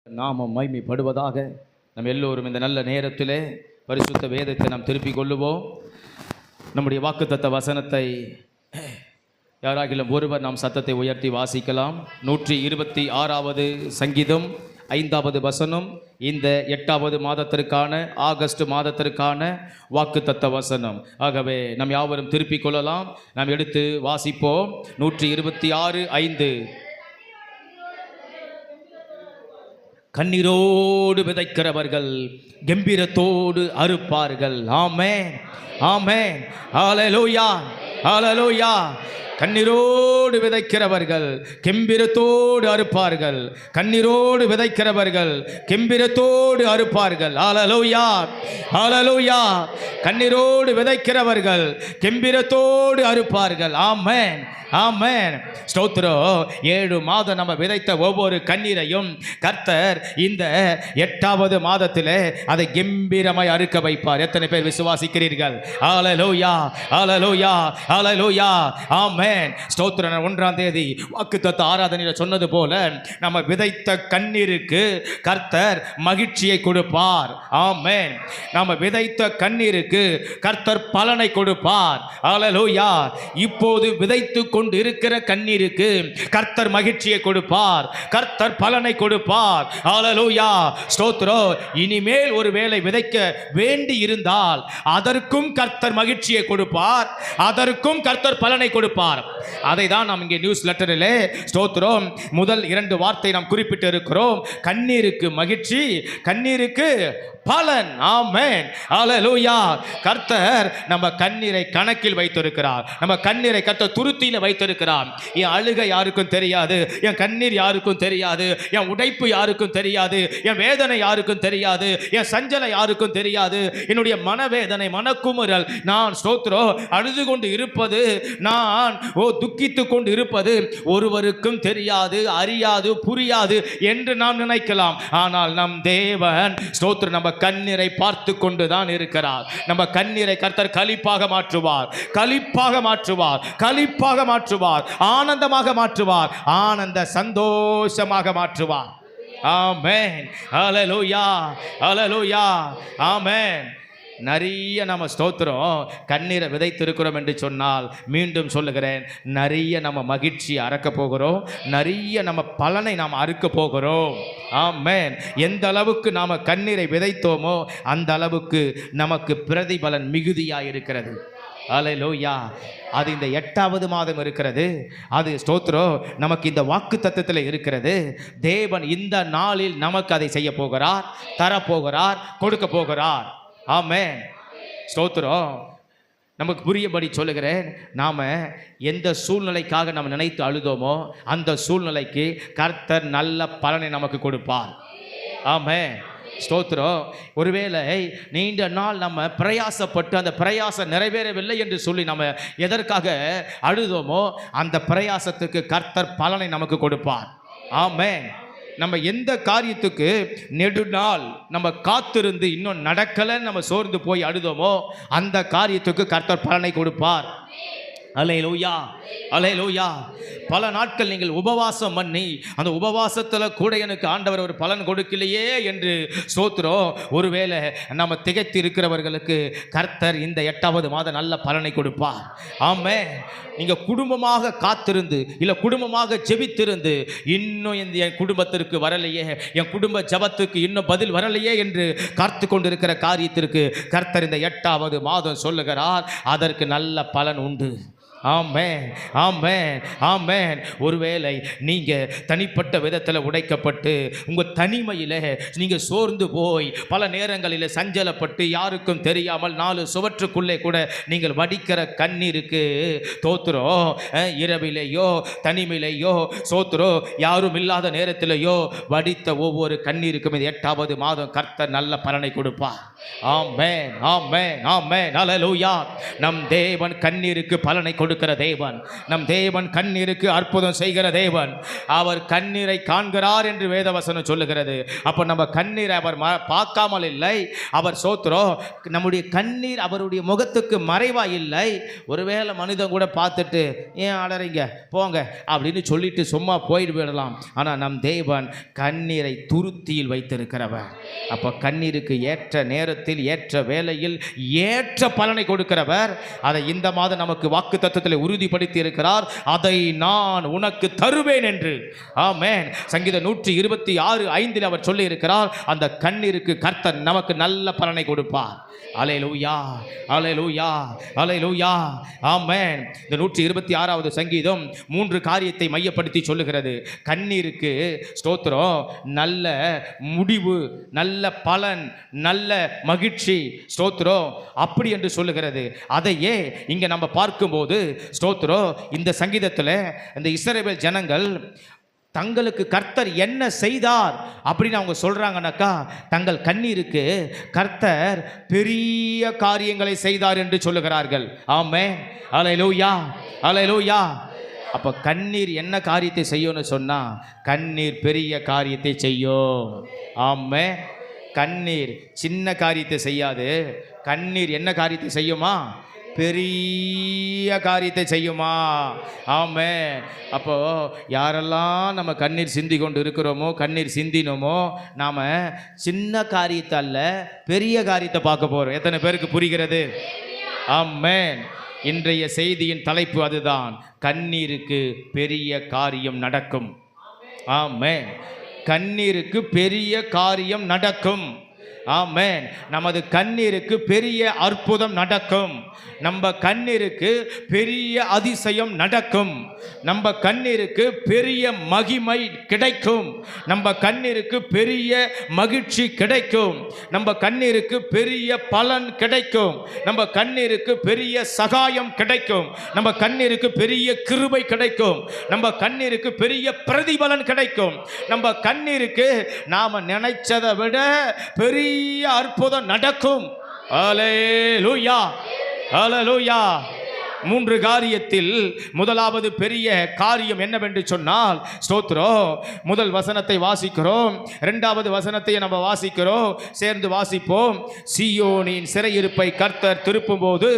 நாமம் மைமைப்படுவதாக. நம் எல்லோரும் இந்த நல்ல நேரத்திலே பரிசுத்த வேதத்தை நாம் திருப்பிக் கொள்ளுவோம். நம்முடைய வாக்குத்தத்த வசனத்தை யாராகிலும் ஒருவர் நாம் சத்தத்தை உயர்த்தி வாசிக்கலாம். 126வது சங்கீதம் 5வது வசனம், இந்த 8வது மாதத்திற்கான ஆகஸ்ட் மாதத்திற்கான வாக்குத்தத்த வசனம். ஆகவே நாம் யாவரும் திருப்பிக் கொள்ளலாம். நாம் எடுத்து வாசிப்போம். 126:5. கண்ணீரோடு விதைக்கிறவர்கள் கம்பீரத்தோடு அறுப்பார்கள். ஆமென், ஆமென், ஹல்லேலூயா, ஹல்லேலூயா. கண்ணீரோடு விதைக்கிறவர்கள் கெம்பீரத்தோடு அறுப்பார்கள். கண்ணீரோடு விதைக்கிறவர்கள் கெம்பீரத்தோடு அறுப்பார்கள். ஹல்லேலூயா, ஹல்லேலூயா. கண்ணீரோடு விதைக்கிறவர்கள் கெம்பீரத்தோடு அறுப்பார்கள். ஆமென், ஆமென், ஸ்தோத்திரம். 7 மாதம் நம்ம விதைத்த ஒவ்வொரு கண்ணீரையும் கர்த்தர் இந்த 8வது மாதத்திலே அதை கம்பீரமாய் அறுக்க வைப்பார். எத்தனை பேர் விசுவாசிக்கிறீர்கள்? ஹல்லேலூயா, ஹல்லேலூயா, ஹல்லேலூயா. ஆமென், ஸ்தோத்திரம். 1ஆம் தேதி வாக்குத்தத்த ஆராதனையில் சொன்னது போல நம்ம விதைத்த கண்ணீருக்கு கர்த்தர் மகிழ்ச்சியை கொடுப்பார். ஆமென். நம்ம விதைத்த கண்ணீருக்கு கர்த்தர் பலனை கொடுப்பார். ஹல்லேலூயா. இப்போது விதைத்து கொண்டு இருக்கிற கண்ணீருக்கு கர்த்தர் மகிழ்ச்சியை கொடுப்பார். கர்த்தர் பலனை கொடுப்பார். ஹல்லேலூயா, ஸ்தோத்திரம். இனிமேல் ஒரு வேளை விதைக்க வேண்டி இருந்தால் அதற்கும் கர்த்தர் மகிழ்ச்சியை கொடுப்பார். அதற்கும் கர்த்தர் பலனை கொடுப்பார். அதை தான் நாம் இங்கே நியூஸ் லெட்டரிலே ஸ்தோத்திரம் முதல் 2 வார்த்தை நாம் குறிப்பிட்டு இருக்கிறோம். கண்ணீருக்கு மகிழ்ச்சி, கண்ணீருக்கு பலன். ஆமென், ஹல்லேலூயா. கர்த்தர் நம்ம கண்ணீரை கணக்கில் வைத்திருக்கிறார். நம்ம கண்ணீரை கர்த்தர் துருத்தியில வைத்திருக்கிறார். என் அழுகை யாருக்கும் தெரியாது, என் கண்ணீர் யாருக்கும் தெரியாது, என் உடைப்பு யாருக்கும் தெரியாது, என் வேதனை யாருக்கும் தெரியாது, என் சஞ்சலம் யாருக்கும் தெரியாது. என்னுடைய மனவேதனை, மனக்குமுறல், நான் ஸ்தோத்திரம் அழுது கொண்டு இருப்பது, நான் துக்கித்து கொண்டு இருப்பது ஒருவருக்கும் தெரியாது, அறியாது, புரியாது என்று நாம் நினைக்கலாம். ஆனால் நம் தேவன் ஸ்தோத்திரம் நம்ம கண்ணீரை பார்த்து கொண்டுதான் இருக்கிறார். நம்ம கண்ணீரை கர்த்தர் களிப்பாக மாற்றுவார், களிப்பாக மாற்றுவார், களிப்பாக மாற்றுவார், ஆனந்தமாக மாற்றுவார், ஆனந்த சந்தோஷமாக மாற்றுவார். ஆமென், ஹல்லேலூயா, ஹல்லேலூயா, ஆமென். நிறைய நம்ம ஸ்தோத்திரம் கண்ணீரை விதைத்திருக்கிறோம் என்று சொன்னால், மீண்டும் சொல்லுகிறேன், நிறைய நம்ம மகிழ்ச்சியை அறுக்க போகிறோம், நிறைய நம்ம பலனை நாம் அறுக்க போகிறோம். ஆமென். எந்த அளவுக்கு நாம் கண்ணீரை விதைத்தோமோ அந்த அளவுக்கு நமக்கு பிரதிபலன் மிகுதியாக இருக்கிறது. ஹல்லேலூயா. அது இந்த 8வது மாதம் இருக்கிறது. அது ஸ்தோத்திரம் நமக்கு இந்த வாக்கு தத்தத்தில் இருக்கிறது. தேவன் இந்த நாளில் நமக்கு அதை செய்ய போகிறார், தரப்போகிறார், கொடுக்க போகிறார். ஆமென், ஸ்தோத்திரம். நமக்கு புரியபடி சொல்லுகிறேன், நாம் எந்த சூழ்நிலைக்காக நம்ம நினைத்து அழுதோமோ அந்த சூழ்நிலைக்கு கர்த்தர் நல்ல பலனை நமக்கு கொடுப்பார். ஆமென், ஸ்தோத்திரம். ஒருவேளை நீண்ட நாள் நம்ம பிரயாசப்பட்டு அந்த பிரயாசம் நிறைவேறவில்லை என்று சொல்லி நம்ம எதற்காக அழுதோமோ அந்த பிரயாசத்துக்கு கர்த்தர் பலனை நமக்கு கொடுப்பார். ஆமென். நம்ம எந்த காரியத்துக்கு நெடுநாள் நம்ம காத்திருந்து இன்னும் நடக்கலைன்னு நம்ம சோர்ந்து போய் அழுதோமோ அந்த காரியத்துக்கு கர்த்தர் பலனை கொடுப்பார். அல்லேலூயா, அல்லேலூயா. பல நாட்கள் நீங்கள் உபவாசம் பண்ணி அந்த உபவாசத்தில் கூட எனக்கு ஆண்டவர் ஒரு பலன் கொடுக்கலையே என்று ஸ்தோத்திரம் ஒருவேளை நம்ம திகைத்து இருக்கிறவர்களுக்கு கர்த்தர் இந்த 8வது மாதம் நல்ல பலனை கொடுப்பார். ஆமென். நீங்கள் குடும்பமாக காத்திருந்து இல்லை குடும்பமாக ஜெபித்திருந்து இன்னும் என் குடும்பத்திற்கு வரலையே, என் குடும்ப ஜெபத்துக்கு இன்னும் பதில் வரலையே என்று காத்து கொண்டிருக்கிற காரியத்திற்கு கர்த்தர் இந்த 8வது மாதம் சொல்லுகிறார், அதற்கு நல்ல பலன் உண்டு. ஆமென், ஆமென், ஆமென். ஒருவேளை நீங்கள் தனிப்பட்ட விதத்தில் உடைக்கப்பட்டு உங்கள் தனிமையில் நீங்கள் சோர்ந்து போய் பல நேரங்களில் சஞ்சலப்பட்டு யாருக்கும் தெரியாமல் 4 சுவற்றுக்குள்ளே கூட நீங்கள் வடிக்கிற கண்ணீருக்கு தோத்துறோம், இரவிலேயோ தனிமையிலேயோ சோத்துறோம் யாரும் இல்லாத நேரத்திலேயோ வடித்த ஒவ்வொரு கண்ணீருக்கும் இது 8வது மாதம் கர்த்தர் நல்ல பலனை கொடுப்பார். ஆமென், ஆமென், ஆமென், ஹல்லேலூயா. நம் தேவன் கண்ணீருக்கு பலனை கொடுக்க கொடுக்கிற தேவன். நம் தேவன் கண்ணீருக்கு அற்புதம் செய்கிற தேவன். அவர் கண்ணீரை காண்கிறார் என்று வேதவசனம் சொல்லுகிறது. அப்ப நம்ம கண்ணீரை அவர் பார்க்காமல் இல்லை. அவர் சோத்திரம் நம்முடைய கண்ணீர் அவருடைய முகத்துக்கு மறைவா இல்லை. ஒருவேளை மனிதன் கூட பார்த்துட்டு ஏன் அலறீங்க போங்க அப்படின்னு சொல்லிட்டு சும்மா போயிட்டு விடலாம். ஆனால் நம் தேவன் கண்ணீரை துருத்தியில் வைத்திருக்கிறவர். அப்போ கண்ணீருக்கு ஏற்ற நேரத்தில் ஏற்ற வேளையில் ஏற்ற பலனை கொடுக்கிறவர். அதை இந்த மாதம் நமக்கு வாக்கு தத்தத்தில் உறுதிப்படுத்தி இருக்கிறார். அதை நான் உனக்கு தருவேன் என்று. ஆமென். சங்கீதம் 126:5 அவர் சொல்லி இருக்கிறார். அந்த கண்ணீருக்கு கர்த்தர் நமக்கு நல்ல பலனை கொடுப்பார். அல்லேலூயா, அல்லேலூயா, அல்லேலூயா. ஆமென். இந்த 126வது சங்கீதம் 3 காரியத்தை மையப்படுத்தி சொல்லுகிறது. கண்ணீருக்கு ஸ்தோத்திரம், நல்ல முடிவு, நல்ல பலன், நல்ல மகிழ்ச்சி, ஸ்தோத்திரம் அப்படி என்று சொல்லுகிறது. அதையே இங்க நம்ம பார்க்கும்போது ஸ்தோத்திரம், இந்த சங்கீதத்தில் இந்த இஸ்ரவேல் ஜனங்கள் தங்களுக்கு கர்த்தர் என்ன செய்தார் அப்படின்னு அவங்க சொல்றாங்கன்னாக்கா, தங்கள் கண்ணீருக்கு கர்த்தர் பெரிய காரியங்களை செய்தார் என்று சொல்லுகிறார்கள். ஆமென். அல்லேலூயா, அல்லேலூயா. அப்ப கண்ணீர் என்ன காரியத்தை செய்யும்னு சொன்னா, கண்ணீர் பெரிய காரியத்தை செய்யும். ஆமென். கண்ணீர் சின்ன காரியத்தை செய்யாது. கண்ணீர் என்ன காரியத்தை செய்யுமா? பெரிய காரியத்தை செய்யுமா? ஆமென். அப்போ யாரெல்லாம் நம்ம கண்ணீர் சிந்தி கொண்டு இருக்கிறோமோ, கண்ணீர் சிந்தினோமோ, நாம சின்ன காரியத்தை அல்ல பெரிய காரியத்தை பார்க்க போறோம். எத்தனை பேருக்கு புரிகிறது? ஆமென். இன்றைய செய்தியின் தலைப்பு அதுதான். கண்ணீருக்கு பெரிய காரியம் நடக்கும். ஆமென். கண்ணீருக்கு பெரிய காரியம் நடக்கும். ஆமென். நமது கண்ணீருக்கு பெரிய அற்புதம் நடக்கும். நம்ம கண்ணீருக்கு பெரிய அதிசயம் நடக்கும். நம்ம கண்ணீருக்கு பெரிய மகிமை கிடைக்கும். நம்ம கண்ணீருக்கு பெரிய மகிழ்ச்சி கிடைக்கும். நம்ம கண்ணீருக்கு பெரிய பலன் கிடைக்கும். நம்ம கண்ணீருக்கு பெரிய சகாயம் கிடைக்கும். நம்ம கண்ணீருக்கு பெரிய கிருபை கிடைக்கும். நம்ம கண்ணீருக்கு பெரிய பிரதிபலன் கிடைக்கும். நம்ம கண்ணீருக்கு நாம நினைச்சதை விட பெரிய அற்புதம் நடக்கும். அல்லேலூயா, அல்லேலூயா. 3 காரியத்தில் முதலாவது பெரிய காரியம் என்னவென்று சொன்னால், ஸ்தோத்திரம், முதல் வசனத்தை வாசிக்கிறோம், 2வது வசனத்தை நம்ம வாசிக்கிறோம், சேர்ந்து வாசிப்போம். சீயோனின் சிறையிருப்பை கர்த்தர் திருப்பும் போது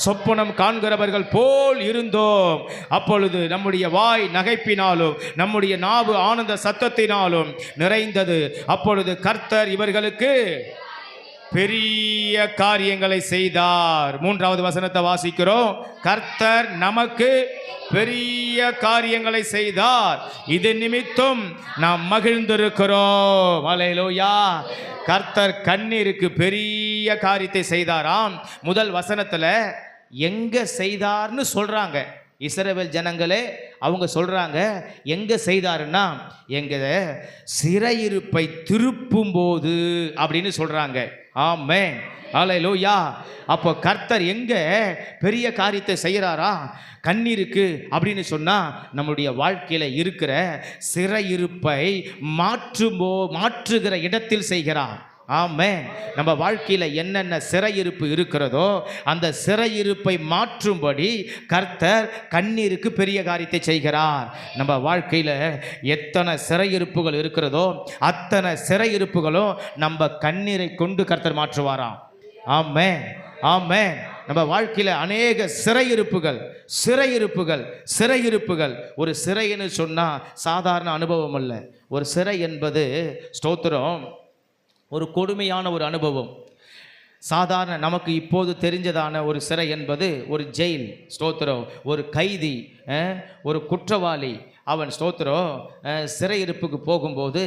சொப்பனம் காண்கிறவர்கள் போல் இருந்தோம். அப்பொழுது நம்முடைய வாய் நகைப்பினாலும் நம்முடைய நாவு ஆனந்த சத்தத்தினாலும் நிறைந்தது. அப்பொழுது கர்த்தர் இவர்களுக்கு பெரிய காரியங்களை செய்தார். 3வது வசனத்தை வாசிக்கிறோம். கர்த்தர் நமக்கு பெரிய காரியங்களை செய்தார், இது நிமித்தம் நாம் மகிழ்ந்திருக்கிறோம். அல்லேலூயா. கர்த்தர் கண்ணீருக்கு பெரிய காரியத்தை செய்தாராம். முதல் வசனத்துல எங்க செய்தார்னு சொல்றாங்க இஸ்ரவேல் ஜனங்களே. அவங்க சொல்றாங்க எங்க செய்தாருன்னா, எங்க சிறையிருப்பை திருப்பும் போது அப்படின்னு சொல்றாங்க. ஆமென். அல்லேலூயா. அப்போ கர்த்தர் எங்க பெரிய காரியத்தை செய்கிறாரா கண்ணீருக்கு அப்படின்னு சொன்னா, நம்முடைய வாழ்க்கையில இருக்கிற சிறையிருப்பை மாற்றுகிற இடத்தில் செய்கிறார். ஆமென். நம்ம வாழ்க்கையில என்னென்ன சிறையிருப்பு இருக்கிறதோ அந்த சிறையிருப்பை மாற்றும்படி கர்த்தர் கண்ணீருக்கு பெரிய காரியத்தை செய்கிறார். நம்ம வாழ்க்கையில எத்தனை சிறையிருப்புகள் இருக்கிறதோ அத்தனை சிறையிருப்புகளும் நம்ம கண்ணீரை கொண்டு கர்த்தர் மாற்றுவாராம். ஆமென், ஆமென். நம்ம வாழ்க்கையில அநேக சிறையிருப்புகள். ஒரு சிறைன்னு சொன்னா சாதாரண அனுபவம் அல்ல. ஒரு சிறை என்பது ஸ்தோத்திரம் ஒரு கொடுமையான ஒரு அனுபவம். சாதாரண நமக்கு இப்போது தெரிஞ்சதான ஒரு சிறை என்பது ஒரு ஜெயில். ஸ்தோத்திரம், ஒரு கைதி, ஒரு குற்றவாளி, அவன் ஸ்தோத்திரம் சிறையிருப்புக்கு போகும்போது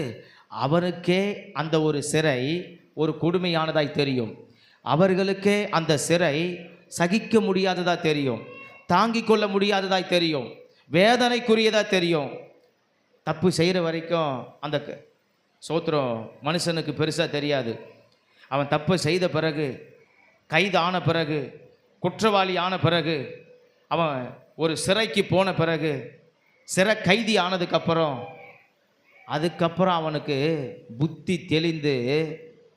அவனுக்கே அந்த ஒரு சிறை ஒரு கொடுமையானதாய் தெரியும். அவர்களுக்கே அந்த சிறை சகிக்க முடியாததா தெரியும், தாங்கிக் கொள்ள முடியாததாய் தெரியும், வேதனைக்குரியதா தெரியும். தப்பு செய்கிற வரைக்கும் அந்த ஸ்தோத்திரம் மனுஷனுக்கு பெருசாக தெரியாது. அவன் தப்பு செய்த பிறகு, கைது ஆன பிறகு, குற்றவாளி ஆன பிறகு, அவன் ஒரு சிறைக்கு போன பிறகு, சிறை கைதி ஆனதுக்கப்புறம் அவனுக்கு புத்தி தெளிந்து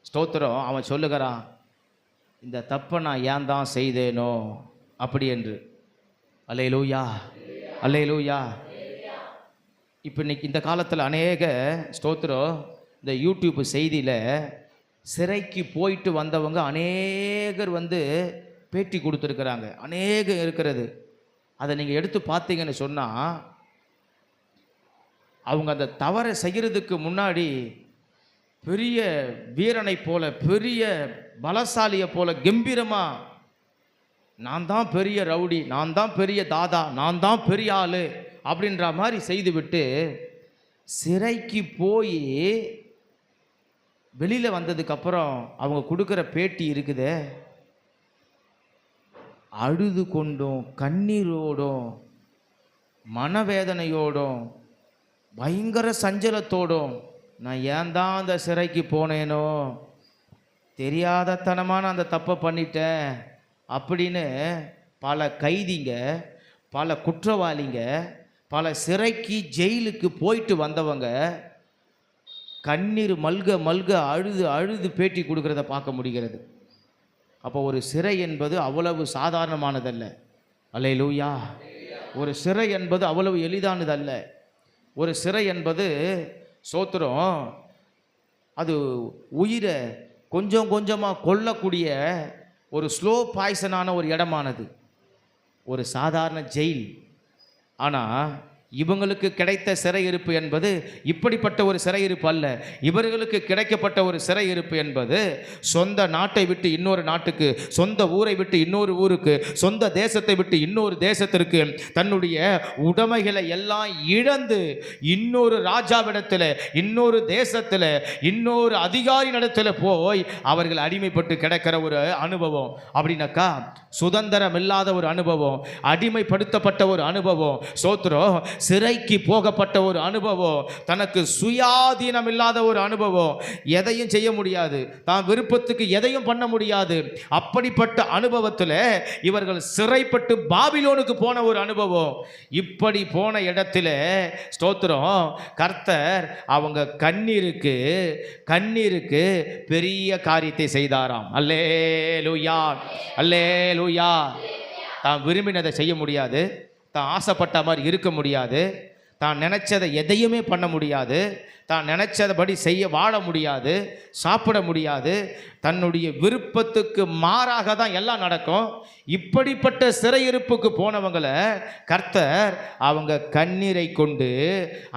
ஸ்தோத்திரம் அவன் சொல்லுகிறான், இந்த தப்பை நான் ஏன் தான் செய்தேனோ அப்படி என்று. அல்லேலூயா, அல்லேலூயா. இப்போ இன்னைக்கு இந்த காலத்தில் அநேக ஸ்தோத்திரம் இந்த யூடியூப் செய்தியில் சிறைக்கு போயிட்டு வந்தவங்க அநேகர் பேட்டி கொடுத்துருக்குறாங்க, அநேகம் இருக்கிறது. அதை நீங்கள் எடுத்து பார்த்தீங்கன்னு சொன்னால் அவங்க அந்த தவறை செய்கிறதுக்கு முன்னாடி பெரிய வீரனை போல, பெரிய பலசாலியை போல கம்பீரமாக, நான் தான் பெரிய ரவுடி, நான் தான் பெரிய தாதா, நான் தான் பெரிய ஆள் அப்படின்ற மாதிரி செய்துவிட்டு சிறைக்கு போய் வெளியில் வந்ததுக்கப்புறம் அவங்க கொடுக்குற பேட்டி இருக்குதே, அழுது கொண்டும் கண்ணீரோடும் மனவேதனையோடும் பயங்கர சஞ்சலத்தோடும், நான் ஏன் தான் அந்த சிறைக்கு போனேனோ, தெரியாதத்தனமான அந்த தப்பை பண்ணிட்டேன் அப்படின்னு பல கைதிங்க, பல குற்றவாளிங்க, பல சிறைக்கு ஜெயிலுக்கு போயிட்டு வந்தவங்க கண்ணீர் மல்க மல்க அழுது அழுது பேட்டி கொடுக்கறத பார்க்க முடிகிறது. அப்போ ஒரு சிறை என்பது அவ்வளவு சாதாரணமானதல்ல. அல்லேலூயா. ஒரு சிறை என்பது அவ்வளவு எளிதானதல்ல. ஒரு சிறை என்பது சோத்திரம் அது உயிரை கொஞ்சம் கொஞ்சமாக கொல்லக்கூடிய ஒரு ஸ்லோ பாய்சனான ஒரு இடமானது, ஒரு சாதாரண ஜெயில். ஆனால் இவங்களுக்கு கிடைத்த சிறையிருப்பு என்பது இப்படிப்பட்ட ஒரு சிறையிருப்பு அல்ல. இவர்களுக்கு கிடைக்கப்பட்ட ஒரு சிறையிருப்பு என்பது சொந்த நாட்டை விட்டு இன்னொரு நாட்டுக்கு, சொந்த ஊரை விட்டு இன்னொரு ஊருக்கு, சொந்த தேசத்தை விட்டு இன்னொரு தேசத்திற்கு தன்னுடைய உடைமைகளை எல்லாம் இழந்து இன்னொரு ராஜாவிடத்தில், இன்னொரு தேசத்தில், இன்னொரு அதிகாரி இடத்துல போய் அவர்கள் அடிமைப்பட்டு கிடக்கிற ஒரு அனுபவம். அப்படின்னாக்கா சுதந்திரம் இல்லாத ஒரு அனுபவம், அடிமைப்படுத்தப்பட்ட ஒரு அனுபவம், சோத்திரம் சிறைக்கு போகப்பட்ட ஒரு அனுபவம், தனக்கு சுயாதீனம் இல்லாத ஒரு அனுபவம், எதையும் செய்ய முடியாது, தான் விருப்பத்துக்கு எதையும் பண்ண முடியாது. அப்படிப்பட்ட அனுபவத்தில் இவர்கள் சிறைப்பட்டு பாபிலோனுக்கு போன ஒரு அனுபவம். இப்படி போன இடத்துல ஸ்தோத்திரம் கர்த்தர் அவங்க கண்ணீருக்கு பெரிய காரியத்தை செய்தாராம். அல்லேலூயா, அல்லேலூயா. தான் விரும்பினதை செய்ய முடியாது, தான் ஆசைப்பட்ட மாதிரி இருக்க முடியாது, தான் நினைச்சதை எதையுமே பண்ண முடியாது, தான் நினைச்சபடி வாழ முடியாது, சாப்பிட முடியாது, தன்னுடைய விருப்பத்துக்கு மாறாக தான் எல்லாம் நடக்கும். இப்படிப்பட்ட சிறையிருப்புக்கு போனவங்களை கர்த்தர் அவங்க கண்ணீரை கொண்டு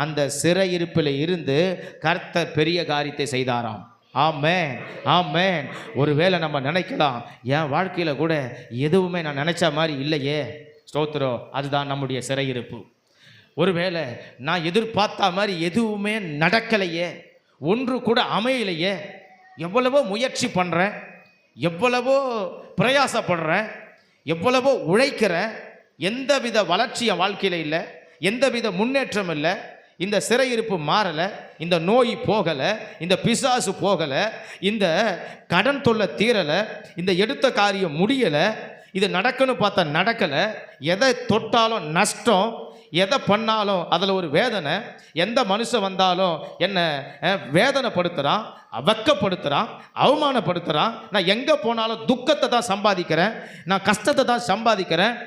அந்த சிறையிருப்பில் இருந்து கர்த்தர் பெரிய காரியத்தை செய்தாராம். ஆமென், ஆமென். ஒருவேளை நம்ம நினைக்கலாம், என் வாழ்க்கையில் கூட எதுவுமே நான் நினைச்ச மாதிரி இல்லையே, ஸ்தோத்திரம், அதுதான் நம்முடைய சிறையிருப்பு. ஒருவேளை நான் எதிர்பார்த்த மாதிரி எதுவுமே நடக்கலையே, ஒன்று கூட அமையலையே, எவ்வளவோ முயற்சி பண்ணுறேன், எவ்வளவோ பிரயாசப்படுறேன், எவ்வளவோ உழைக்கிறேன், எந்தவித வளர்ச்சி என் வாழ்க்கையில் இல்லை, எந்தவித முன்னேற்றம் இல்லை, இந்த சிறையிருப்பு மாறலை, இந்த நோய் போகலை, இந்த பிசாசு போகலை, இந்த கடன் தொல்லை தீரலை, இந்த எடுத்த காரியம் முடியலை, இது நடக்கணும் பார்த்தா நடக்கலை, எதை தொட்டாலும் நஷ்டம், எதை பண்ணாலும் அதில் ஒரு வேதனை, எந்த மனுஷன் வந்தாலும் என்னை வேதனைப்படுத்துகிறான், வெக்கப்படுத்துகிறான், அவமானப்படுத்துகிறான், நான் எங்கே போனாலும் துக்கத்தை தான் சம்பாதிக்கிறேன், நான் கஷ்டத்தை தான் சம்பாதிக்கிறேன்,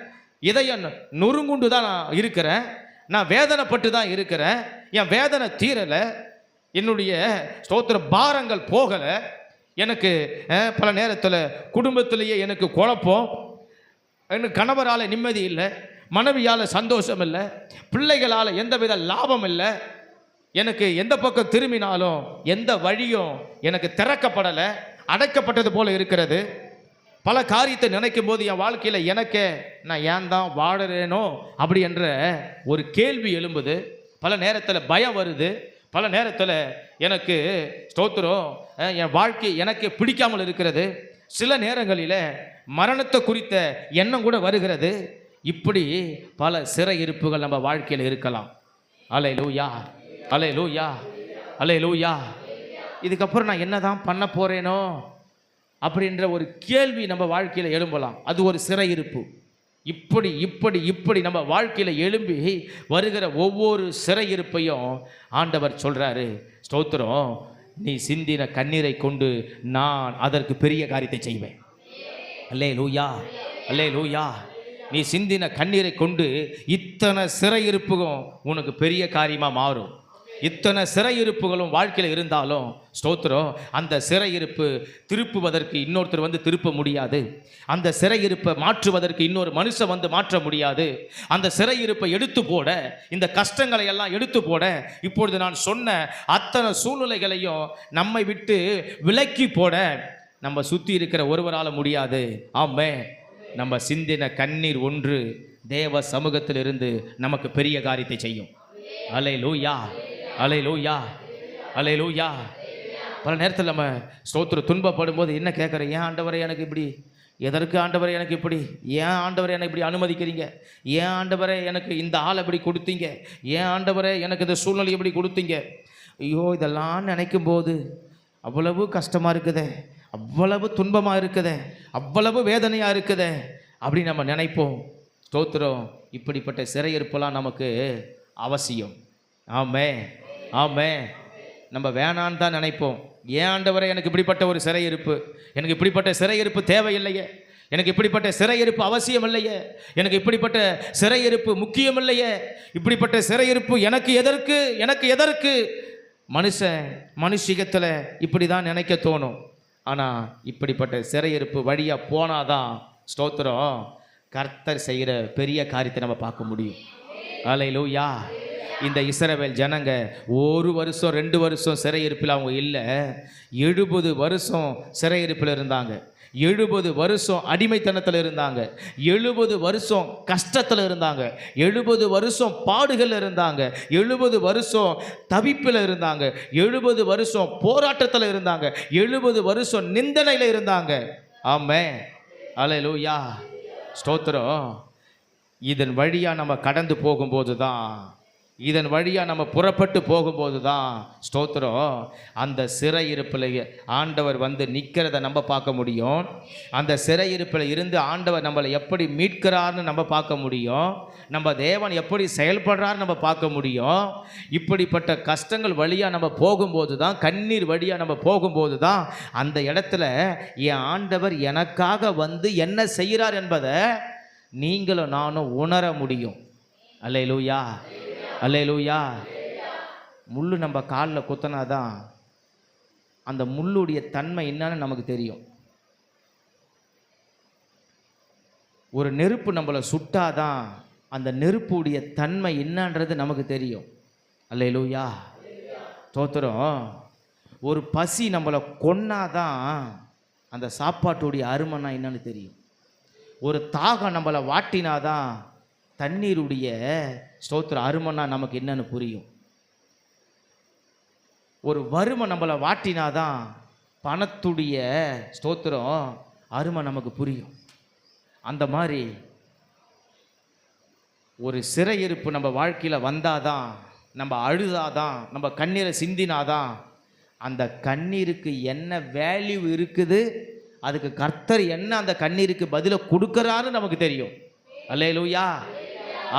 இதயம் நொறுங்குண்டு தான் நான் இருக்கிறேன், நான் வேதனைப்பட்டு தான் இருக்கிறேன், என் வேதனை தீரலை, என்னுடைய ஸ்தோத்திர பாரங்கள் போகலை, எனக்கு பல நேரத்தில் குடும்பத்திலேயே எனக்கு குழப்பம், எனக்கு கணவரால் நிம்மதி இல்லை, மனைவியால் சந்தோஷம் இல்லை, பிள்ளைகளால் எந்தவித லாபம் இல்லை, எனக்கு எந்த பக்கம் திரும்பினாலும் எந்த வழியும் எனக்கு திறக்கப்படலை, அடைக்கப்பட்டது போல இருக்கிறது. பல காரியத்தை நினைக்கும் போது என் வாழ்க்கையில் எனக்கே நான் ஏன் தான் வாழறேனோ அப்படி என்ற ஒரு கேள்வி எழும்புது. பல நேரத்தில் பயம் வருது, பல நேரத்தில் எனக்கு ஸ்தோத்திரம் என் வாழ்க்கை எனக்கு பிடிக்காமல் இருக்கிறது, சில நேரங்களில் மரணத்தை குறித்த எண்ணம் கூட வருகிறது. இப்படி பல சிறையிருப்புகள் நம்ம வாழ்க்கையில் இருக்கலாம். அல்லேலூயா, அல்லேலூயா, அல்லேலூயா. இதுக்கப்புறம் நான் என்ன தான் பண்ண போகிறேனோ அப்படின்ற ஒரு கேள்வி நம்ம வாழ்க்கையில் எழும்பலாம். அது ஒரு சிறையிருப்பு. இப்படி இப்படி இப்படி நம்ம வாழ்க்கையில் எழும்பி வருகிற ஒவ்வொரு சிறையிருப்பையும் ஆண்டவர் சொல்கிறாரு, ஸ்தோத்திரம், நீ சிந்தின கண்ணீரை கொண்டு நான் அதற்கு பெரிய காரியத்தை செய்வேன். அல்லேலூயா, அல்லேலூயா. நீ சிந்தின கண்ணீரை கொண்டு இத்தனை சிறையிருப்புகளும் உனக்கு பெரிய காரியமாக மாறும். இத்தனை சிறையிருப்புகளும் வாழ்க்கையில் இருந்தாலும் ஸ்தோத்திரம், அந்த சிறையிருப்பு திருப்புவதற்கு இன்னொருத்தர் வந்து திருப்ப முடியாது. அந்த சிறையிருப்பை மாற்றுவதற்கு இன்னொரு மனுஷன் வந்து மாற்ற முடியாது. அந்த சிறையிருப்பை எடுத்து போட, இந்த கஷ்டங்களை எல்லாம் எடுத்து போட, இப்பொழுது நான் சொன்ன அத்தனை சூழ்நிலைகளையும் நம்மை விட்டு விலக்கி போட நம்ம சுற்றி இருக்கிற ஒருவரால் முடியாது. ஆமே, நம்ம சிந்தின கண்ணீர் ஒன்று தேவ சமூகத்தில் இருந்து நமக்கு பெரிய காரியத்தை செய்யும். அல்லேலூயா, அல்லேலூயா, அல்லேலூயா. பல நேரத்தில் நம்ம ஸ்தோத்திரம் துன்பப்படும் போது என்ன கேட்குறேன், ஏன் ஆண்டவரே எனக்கு இப்படி, எதற்கு ஆண்டவரே எனக்கு இப்படி, ஏன் ஆண்டவரே எனக்கு இப்படி அனுமதிக்கிறீங்க, ஏன் ஆண்டவரே எனக்கு இந்த ஆள் இப்படி கொடுத்தீங்க, ஏன் ஆண்டவரே எனக்கு இந்த சூழ்நிலை இப்படி கொடுத்தீங்க. ஐயோ, இதெல்லாம் நினைக்கும் போது அவ்வளவு கஷ்டமாக இருக்குதே, அவ்வளவு துன்பமாக இருக்குதே, அவ்வளவு வேதனையாக இருக்குதே அப்படி நம்ம நினைப்போம். ஸ்தோத்திரம், இப்படிப்பட்ட சிறையிருப்பெல்லாம் நமக்கு அவசியம். ஆமே, ஆமே. நம்ம வேணான்னு தான் நினைப்போம். ஏன் ஆண்டவரே எனக்கு இப்படிப்பட்ட ஒரு சிறையிருப்பு, எனக்கு இப்படிப்பட்ட சிறையிருப்பு தேவையில்லையே, எனக்கு இப்படிப்பட்ட சிறையிருப்பு அவசியம் இல்லையே, எனக்கு இப்படிப்பட்ட சிறையிருப்பு முக்கியம் இல்லையே, இப்படிப்பட்ட சிறையிருப்பு எனக்கு எதற்கு மனுஷிகத்தில் இப்படி தான் நினைக்க தோணும். ஆனால் இப்படிப்பட்ட சிறையிருப்பு வழியாக போனாதான் ஸ்தோத்திரம் கர்த்தர் செய்கிற பெரிய காரியத்தை நம்ம பார்க்க முடியும். அல்லேலூயா. இந்த இஸ்ரவேல் ஜனங்க 1 வருஷம் 2 வருஷம் சிறையிருப்பில் அவங்க இல்லை, 70 வருஷம் சிறையிருப்பில் இருந்தாங்க, 70 வருஷம் அடிமைத்தனத்தில் இருந்தாங்க, 70 வருஷம் கஷ்டத்தில் இருந்தாங்க, 70 வருஷம் பாடுகள் இருந்தாங்க, 70 வருஷம் தவிப்பில் இருந்தாங்க, 70 வருஷம் போராட்டத்தில் இருந்தாங்க, 70 வருஷம் நிந்தனையில் இருந்தாங்க. ஆமென், அல்லேலூயா, ஸ்தோத்திரம். இதன் வழியாக நம்ம கடந்து போகும்போது தான், இதன் வழியாக நம்ம புறப்பட்டு போகும்போது தான் ஸ்தோத்திரம் அந்த சிறையிருப்பில் ஆண்டவர் வந்து நிற்கிறத நம்ம பார்க்க முடியும். அந்த சிறையிருப்பில் இருந்து ஆண்டவர் நம்மளை எப்படி மீட்கிறார்னு நம்ம பார்க்க முடியும். நம்ம தேவன் எப்படி செயல்படுறாருன்னு நம்ம பார்க்க முடியும். இப்படிப்பட்ட கஷ்டங்கள் வழியாக நம்ம போகும்போது தான், கண்ணீர் வழியாக நம்ம போகும்போது தான் அந்த இடத்துல என் ஆண்டவர் எனக்காக வந்து என்ன செய்கிறார் என்பதை நீங்களும் நானும் உணர முடியும். அல்லேலூயா, அல்லேலூயா. முள்ளு நம்ம காலில் குத்தினாதான் அந்த முள்ளுடைய தன்மை என்னன்னு நமக்கு தெரியும். ஒரு நெருப்பு நம்மளை சுட்டாதான் அந்த நெருப்புடைய தன்மை என்னன்றது நமக்கு தெரியும். அல்லேலூயா, ஸ்தோத்திரம். ஒரு பசி நம்மளை கொன்னாதான் அந்த சாப்பாட்டுடைய அருமைனா என்னன்னு தெரியும். ஒரு தாகம் நம்மளை வாட்டினாதான் தண்ணீருடைய ஸ்தோத்திர அருமைனா நமக்கு என்னன்னு புரியும். ஒரு வறுமை நம்மளை வாட்டினாதான் பணத்துடைய ஸ்தோத்திரம் அருமை நமக்கு புரியும். அந்த மாதிரி ஒரு சிறையிருப்பு நம்ம வாழ்க்கையில் வந்தாதான், நம்ம அழுதாதான், நம்ம கண்ணீரை சிந்தினாதான் அந்த கண்ணீருக்கு என்ன வேல்யூ இருக்குது, அதுக்கு கர்த்தர் என்ன அந்த கண்ணீருக்கு பதிலை கொடுக்கறான்னு நமக்கு தெரியும். அல்லேலூயா,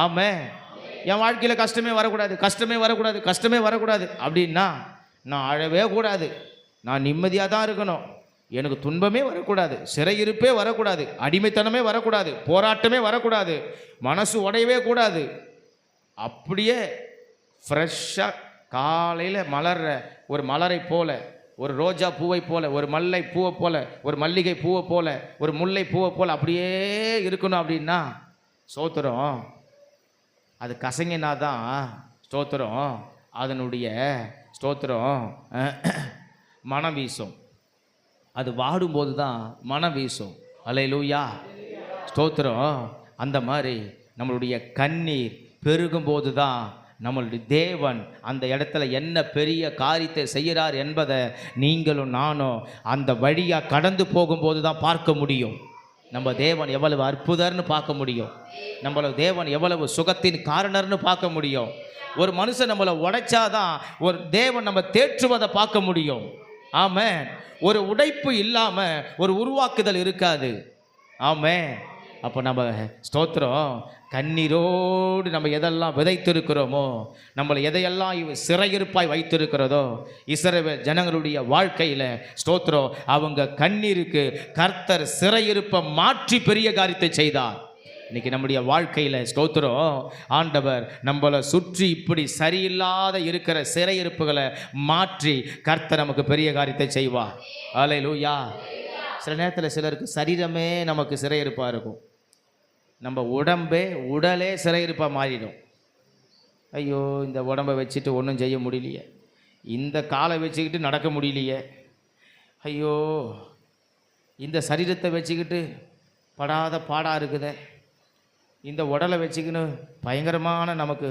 ஆமென். என் வாழ்க்கையில் கஷ்டமே வரக்கூடாது, கஷ்டமே வரக்கூடாது, கஷ்டமே வரக்கூடாது அப்படின்னா நான் அழவே கூடாது, நான் நிம்மதியாக தான் இருக்கணும், எனக்கு துன்பமே வரக்கூடாது, சிறையிருப்பே வரக்கூடாது, அடிமைத்தனமே வரக்கூடாது, போராட்டமே வரக்கூடாது, மனசு உடையவே கூடாது. அப்படியே ஃப்ரெஷ்ஷாக காலையில் மலர்ற ஒரு மலரை போல, ஒரு ரோஜா பூவை போல, ஒரு மல்லை பூவை போல, ஒரு மல்லிகை பூவை போல, ஒரு முல்லை பூவை போல அப்படியே இருக்கணும். அப்படின்னா ஸ்தோத்திரம் அது கசங்கினாதான் ஸ்தோத்திரம் அதனுடைய ஸ்தோத்திரம் மனம் வீசும். அது வாடும்போது தான் மனம் வீசும். அல்லேலூயா, ஸ்தோத்திரம். அந்த மாதிரி நம்மளுடைய கண்ணீர் பெருகும்போது தான் நம்மளுடைய தேவன் அந்த இடத்துல என்ன பெரிய காரியத்தை செய்கிறார் என்பதை நீங்களும் நானும் அந்த வழியாக கடந்து போகும்போது தான் பார்க்க முடியும். நம்ம தேவன் எவ்வளவு அற்புதர்னு பார்க்க முடியும். நம்மள தேவன் எவ்வளவு சுகத்தின் காரணர்னு பார்க்க முடியும். ஒரு மனுஷன் நம்மளை உடைச்சாதான் ஒரு தேவன் நம்ம தேற்றுவதை பார்க்க முடியும். ஆமென். ஒரு உடைப்பு இல்லாமல் ஒரு உருவாக்குதல் இருக்காது. ஆமென். அப்போ நம்ம ஸ்தோத்திரம் கண்ணீரோடு நம்ம எதெல்லாம் விதைத்திருக்கிறோமோ, நம்மளை எதையெல்லாம் சிறையிருப்பாய் வைத்திருக்கிறதோ, இஸ்ரவேல் ஜனங்களுடைய வாழ்க்கையில் ஸ்தோத்திரம் அவங்க கண்ணீருக்கு கர்த்தர் சிறையிருப்பை மாற்றி பெரிய காரியத்தை செய்தார். இன்னைக்கு நம்முடைய வாழ்க்கையில் ஸ்தோத்திரம், ஆண்டவர் நம்மளை சுற்றி இப்படி சரியில்லாத இருக்கிற சிறையிருப்புகளை மாற்றி கர்த்தர் நமக்கு பெரிய காரியத்தை செய்வார். அல்லேலூயா. சில நேரத்தில் சிலருக்கு சரீரமே நமக்கு சிறையிருப்பாக இருக்கும். நம்ம உடலே சிறையிருப்பாக மாறிடும். ஐயோ, இந்த உடம்பை வச்சுட்டு ஒன்றும் செய்ய முடியலையே, இந்த காலை வச்சுக்கிட்டு நடக்க முடியலையே, ஐயோ இந்த சரீரத்தை வச்சுக்கிட்டு படாத பாடாக இருக்குதே, இந்த உடலை வச்சுக்கின்னு பயங்கரமான நமக்கு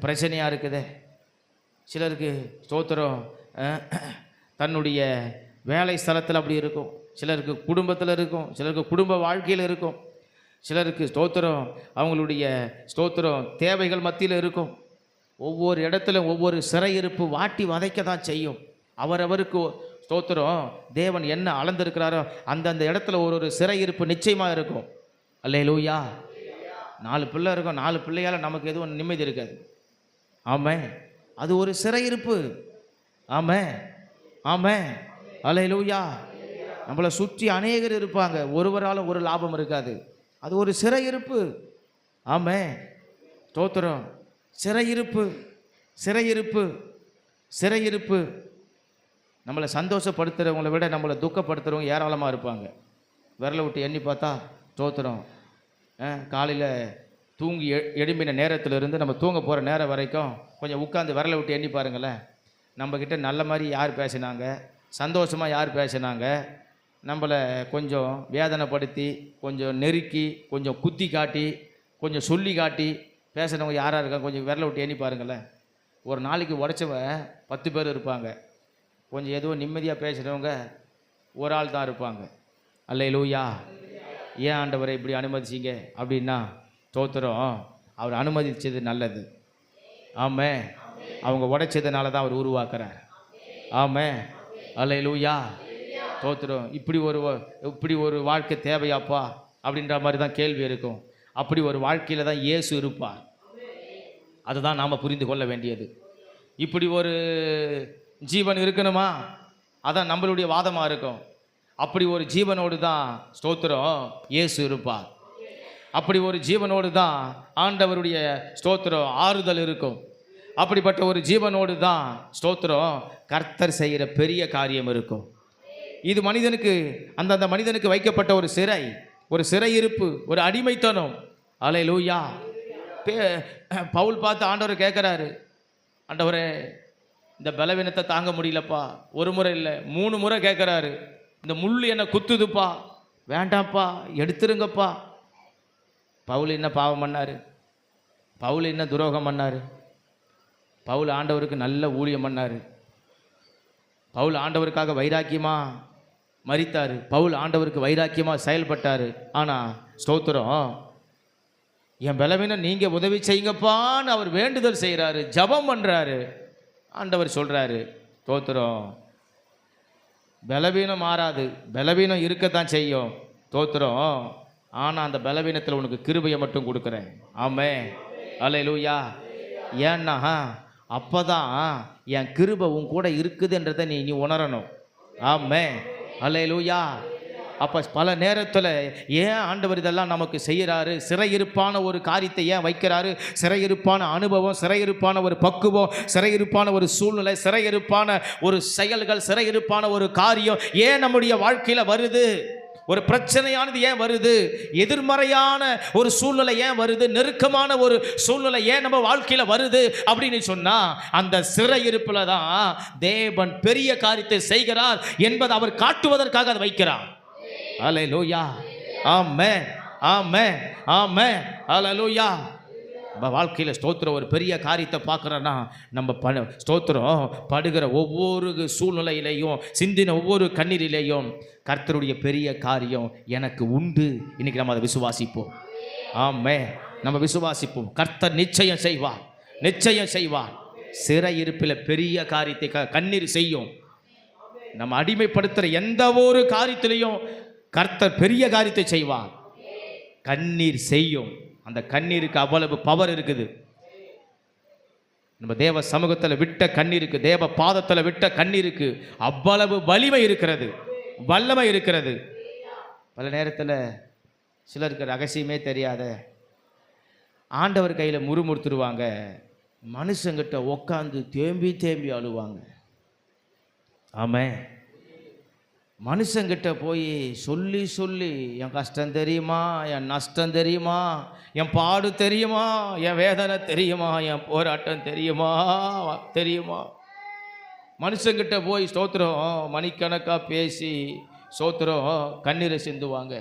பிரச்சனையாக இருக்குதே. சிலருக்கு ஸ்தோத்திரம் தன்னுடைய வேலை ஸ்தலத்தில் அப்படி இருக்கும், சிலருக்கு குடும்பத்தில் இருக்கும், சிலருக்கு குடும்ப வாழ்க்கையில் இருக்கும், சிலருக்கு ஸ்தோத்திரம் அவங்களுடைய ஸ்தோத்திரம் தேவைகள் மத்தியில் இருக்கும். ஒவ்வொரு இடத்துல ஒவ்வொரு சிறையிருப்பு வாட்டி வதைக்க தான் செய்யும். அவரவருக்கு ஸ்தோத்திரம் தேவன் என்ன அளந்திருக்கிறாரோ அந்தந்த இடத்துல ஒரு சிறையிருப்பு நிச்சயமாக இருக்கும். அல்லேலூயா. 4 பிள்ளை இருக்கும், 4 பிள்ளையால் நமக்கு எதுவும் நிம்மதி இருக்காது. ஆமென். அது ஒரு சிறையிருப்பு. ஆமென், ஆமென், அல்லேலூயா. நம்மளை சுற்றி அநேகர் இருப்பாங்க, ஒருவராலும் ஒரு லாபம் இருக்காது. அது ஒரு சிறையிருப்பு. ஆமென், ஸ்தோத்திரம். சிறையிருப்பு, சிறையிருப்பு, சிறையிருப்பு. நம்மளை சந்தோஷப்படுத்துகிறவங்களை விட நம்மளை துக்கப்படுத்துகிறவங்க ஏராளமாக இருப்பாங்க. விரலை விட்டு எண்ணி பார்த்தா ஸ்தோத்திரம், காலையில் தூங்கி எழும்பின நேரத்திலிருந்து நம்ம தூங்க போகிற நேரம் வரைக்கும் கொஞ்சம் உட்காந்து விரலை விட்டு எண்ணி பாருங்களேன். நம்மக்கிட்ட நல்ல மாதிரி யார் பேசினாங்க, சந்தோஷமாக யார் பேசினாங்க, நம்மளை கொஞ்சம் வேதனைப்படுத்தி, கொஞ்சம் நெருக்கி, கொஞ்சம் குத்தி காட்டி, கொஞ்சம் சொல்லி காட்டி பேசுகிறவங்க யாராக இருக்காங்க, கொஞ்சம் விரலை விட்டு எண்ணி பாருங்களேன். ஒரு நாளைக்கு உடைச்சவன் 10 பேர் இருப்பாங்க. கொஞ்சம் எதுவும் நிம்மதியாக பேசுகிறவங்க ஒரு ஆள் தான் இருப்பாங்க. அல்லேலூயா. ஏன் ஆண்டவரை இப்படி அனுமதிச்சிங்க அப்படின்னா ஸ்தோத்திரம், அவர் அனுமதிச்சது நல்லது. ஆமென். அவங்க உடைச்சதுனால தான் அவர் உருவாக்குறார். ஆமென், அல்லேலூயா, ஸ்தோத்திரம். இப்படி ஒரு வாழ்க்கை தேவையாப்பா அப்படின்ற மாதிரி தான் கேள்வி இருக்கும். அப்படி ஒரு வாழ்க்கையில் தான் இயேசு இருப்பார். அதுதான் நாம் புரிந்து கொள்ள வேண்டியது. இப்படி ஒரு ஜீவன் இருக்கணுமா, அதான் நம்மளுடைய வாதமாக இருக்கும். அப்படி ஒரு ஜீவனோடு தான் ஸ்தோத்திரம் இயேசு இருப்பார். அப்படி ஒரு ஜீவனோடு தான் ஆண்டவருடைய ஸ்தோத்திரம் ஆறுதல் இருக்கும். அப்படிப்பட்ட ஒரு ஜீவனோடு தான் ஸ்தோத்திரம் கர்த்தர் செய்கிற பெரிய காரியம் இருக்கும். இது மனிதனுக்கு அந்தந்த மனிதனுக்கு வைக்கப்பட்ட ஒரு சிறை, ஒரு சிறையிருப்பு, ஒரு அடிமைத்தனம். அல்லேலூயா. பவுல் பார்த்து ஆண்டவர் கேட்குறாரு, ஆண்டவரே இந்த பலவீனத்தை தாங்க முடியலப்பா. ஒரு முறை இல்லை, 3 முறை கேட்குறாரு. இந்த முள் என்னை குத்துதுப்பா, வேண்டாம்ப்பா, எடுத்துருங்கப்பா. பவுல் என்ன பாவம் பண்ணார்? பவுல் என்ன துரோகம் பண்ணார்? பவுல் ஆண்டவருக்கு நல்ல ஊழியம் பண்ணார். பவுல் ஆண்டவருக்காக வைராக்கியமாக மரித்தார். பவுல் ஆண்டவருக்கு வைராக்கியமாக செயல்பட்டார். ஆனால் ஸ்தோத்திரம், என் பலவீனம் நீங்கள் உதவி செய்யுங்கப்பான்னு அவர் வேண்டுதல் செய்கிறாரு, ஜபம் பண்ணுறாரு. ஆண்டவர் சொல்கிறாரு, ஸ்தோத்திரம், பலவீனம் மாறாது, பலவீனம் இருக்கத்தான் செய்யும் ஸ்தோத்திரம், ஆனால் அந்த பலவீனத்தில் உனக்கு கிருபையை மட்டும் கொடுக்குறேன். ஆமென், அல்லேலூயா. ஏன்னா அப்போ தான் என் கிருபை உன் கூட இருக்குதுன்றதை நீ உணரணும். ஆமென், அல்லேலூயா. அப்போ பல நேரத்தில் ஏன் ஆண்டவர் இதெல்லாம் நமக்கு செய்கிறாரு? சிறையிருப்பான ஒரு காரியத்தை ஏன் வைக்கிறாரு? சிறையிருப்பான அனுபவம், சிறையிருப்பான ஒரு பக்குவம், சிறையிருப்பான ஒரு சூழ்நிலை, சிறையிருப்பான ஒரு செயல்கள், சிறையிருப்பான ஒரு காரியம் ஏன் நம்முடைய வாழ்க்கையில் வருது? ஒரு பிரச்சனையானது ஏன் வருது? எதிர்மறையான ஒரு சூழ்நிலை ஏன் வருது? நெருக்கமான ஒரு சூழ்நிலை ஏன் நம்ம வாழ்க்கையில் வருது அப்படின்னு சொன்னால், அந்த சிறையிருப்பில் தான் தேவன் பெரிய காரியத்தை செய்கிறார் என்பதை அவர் காட்டுவதற்காக அதை வைக்கிறார். அல்லேலூயா. ஆமென், ஆமென், ஆமென், அல்லேலூயா. நம்ம வாழ்க்கையில் ஸ்தோத்திரம் ஒரு பெரிய காரியத்தை பார்க்குறோன்னா, நம்ம ஸ்தோத்திரம் படுகிற ஒவ்வொரு சூழ்நிலையிலையும், சிந்தின ஒவ்வொரு கண்ணீரிலேயும் கர்த்தருடைய பெரிய காரியம் எனக்கு உண்டு. இன்னைக்கு நம்ம அதை விசுவாசிப்போம். ஆமென், நம்ம விசுவாசிப்போம். கர்த்தர் நிச்சயம் செய்வார், நிச்சயம் செய்வார். சிறையிருப்பில் பெரிய காரியத்தை கண்ணீர் செய்யும். நம்ம அடிமைப்படுத்துகிற எந்த ஒரு காரியத்திலையும் கர்த்தர் பெரிய காரியத்தை செய்வார். கண்ணீர் செய்யும். அந்த கண்ணீருக்கு அவ்வளவு பவர் இருக்குது. நம்ம தேவ சமூகத்தில் விட்ட கண்ணீருக்கு, தேவ பாதத்தில் விட்ட கண்ணீருக்கு அவ்வளவு வலிமை இருக்கிறது, வல்லமை இருக்கிறது. பல நேரத்தில் சிலருக்கு ரகசியமே தெரியாத ஆண்டவர் கையில் முறுமுறுத்துருவாங்க. மனுஷங்கிட்ட உட்காந்து தேம்பி தேம்பி அழுவாங்க. ஆமாம். மனுஷங்கிட்ட போய் சொல்லி சொல்லி என் கஷ்டம் தெரியுமா, என் நஷ்டம் தெரியுமா, என் பாடு தெரியுமா, என் வேதனை தெரியுமா, என் போராட்டம் தெரியுமா தெரியுமா. மனுஷங்கிட்ட போய் ஸ்தோத்திரம் மணிக்கணக்காக பேசி ஸ்தோத்திரம் கண்ணீரை சிந்துவாங்க.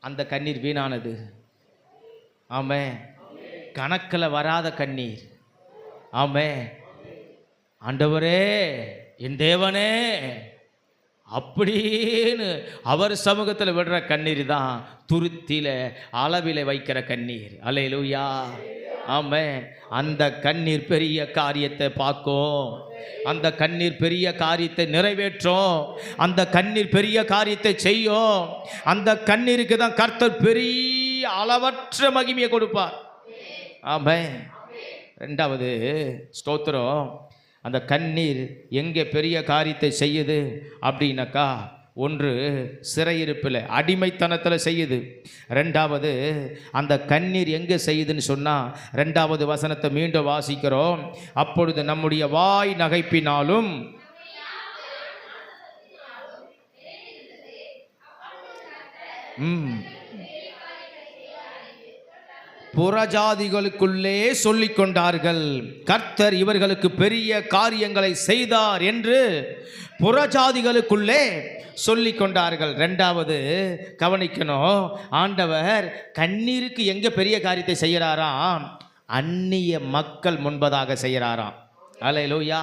அந்த கண்ணீர் வீணானது. ஆமாம். கணக்கில் வராத கண்ணீர். ஆமாம். ஆண்டவரே என் தேவனே அப்படின்னு அவர் சமூகத்தில் விடுற கண்ணீர் தான் துருத்தில அளவில வைக்கிற கண்ணீர். அல்லேலூயா. ஆமாம். அந்த கண்ணீர் பெரிய காரியத்தை பார்க்கும். அந்த கண்ணீர் பெரிய காரியத்தை நிறைவேற்றும். அந்த கண்ணீர் பெரிய காரியத்தை செய்யும். அந்த கண்ணீருக்கு தான் கர்த்தர் பெரிய அளவற்ற மகிமையை கொடுப்பார். ஆமாம். ரெண்டாவது ஸ்தோத்திரம், அந்த கண்ணீர் எங்கே பெரிய காரியத்தை செய்யுது அப்படின்னாக்கா, ஒன்று சிறையிருப்பில் அடிமைத்தனத்தில் செய்யுது. ரெண்டாவது அந்த கண்ணீர் எங்கே செய்யுதுன்னு சொன்னால், ரெண்டாவது வசனத்தை மீண்டும் வாசிக்கிறோம். அப்பொழுது நம்முடைய வாய் நகைப்பினாலும் புறஜாதிகளுக்குள்ளே சொல்லிக் கொண்டார்கள், கர்த்தர் இவர்களுக்கு பெரிய காரியங்களை செய்தார் என்று புறஜாதிகளுக்குள்ளே சொல்லிக் கொண்டார்கள். ரெண்டாவது கவனிக்கணும், ஆண்டவர் கண்ணீருக்கு எங்கே பெரிய காரியத்தை செய்கிறாராம்? அந்நிய மக்கள் முன்பதாக செய்கிறாராம். அல்லேலூயா.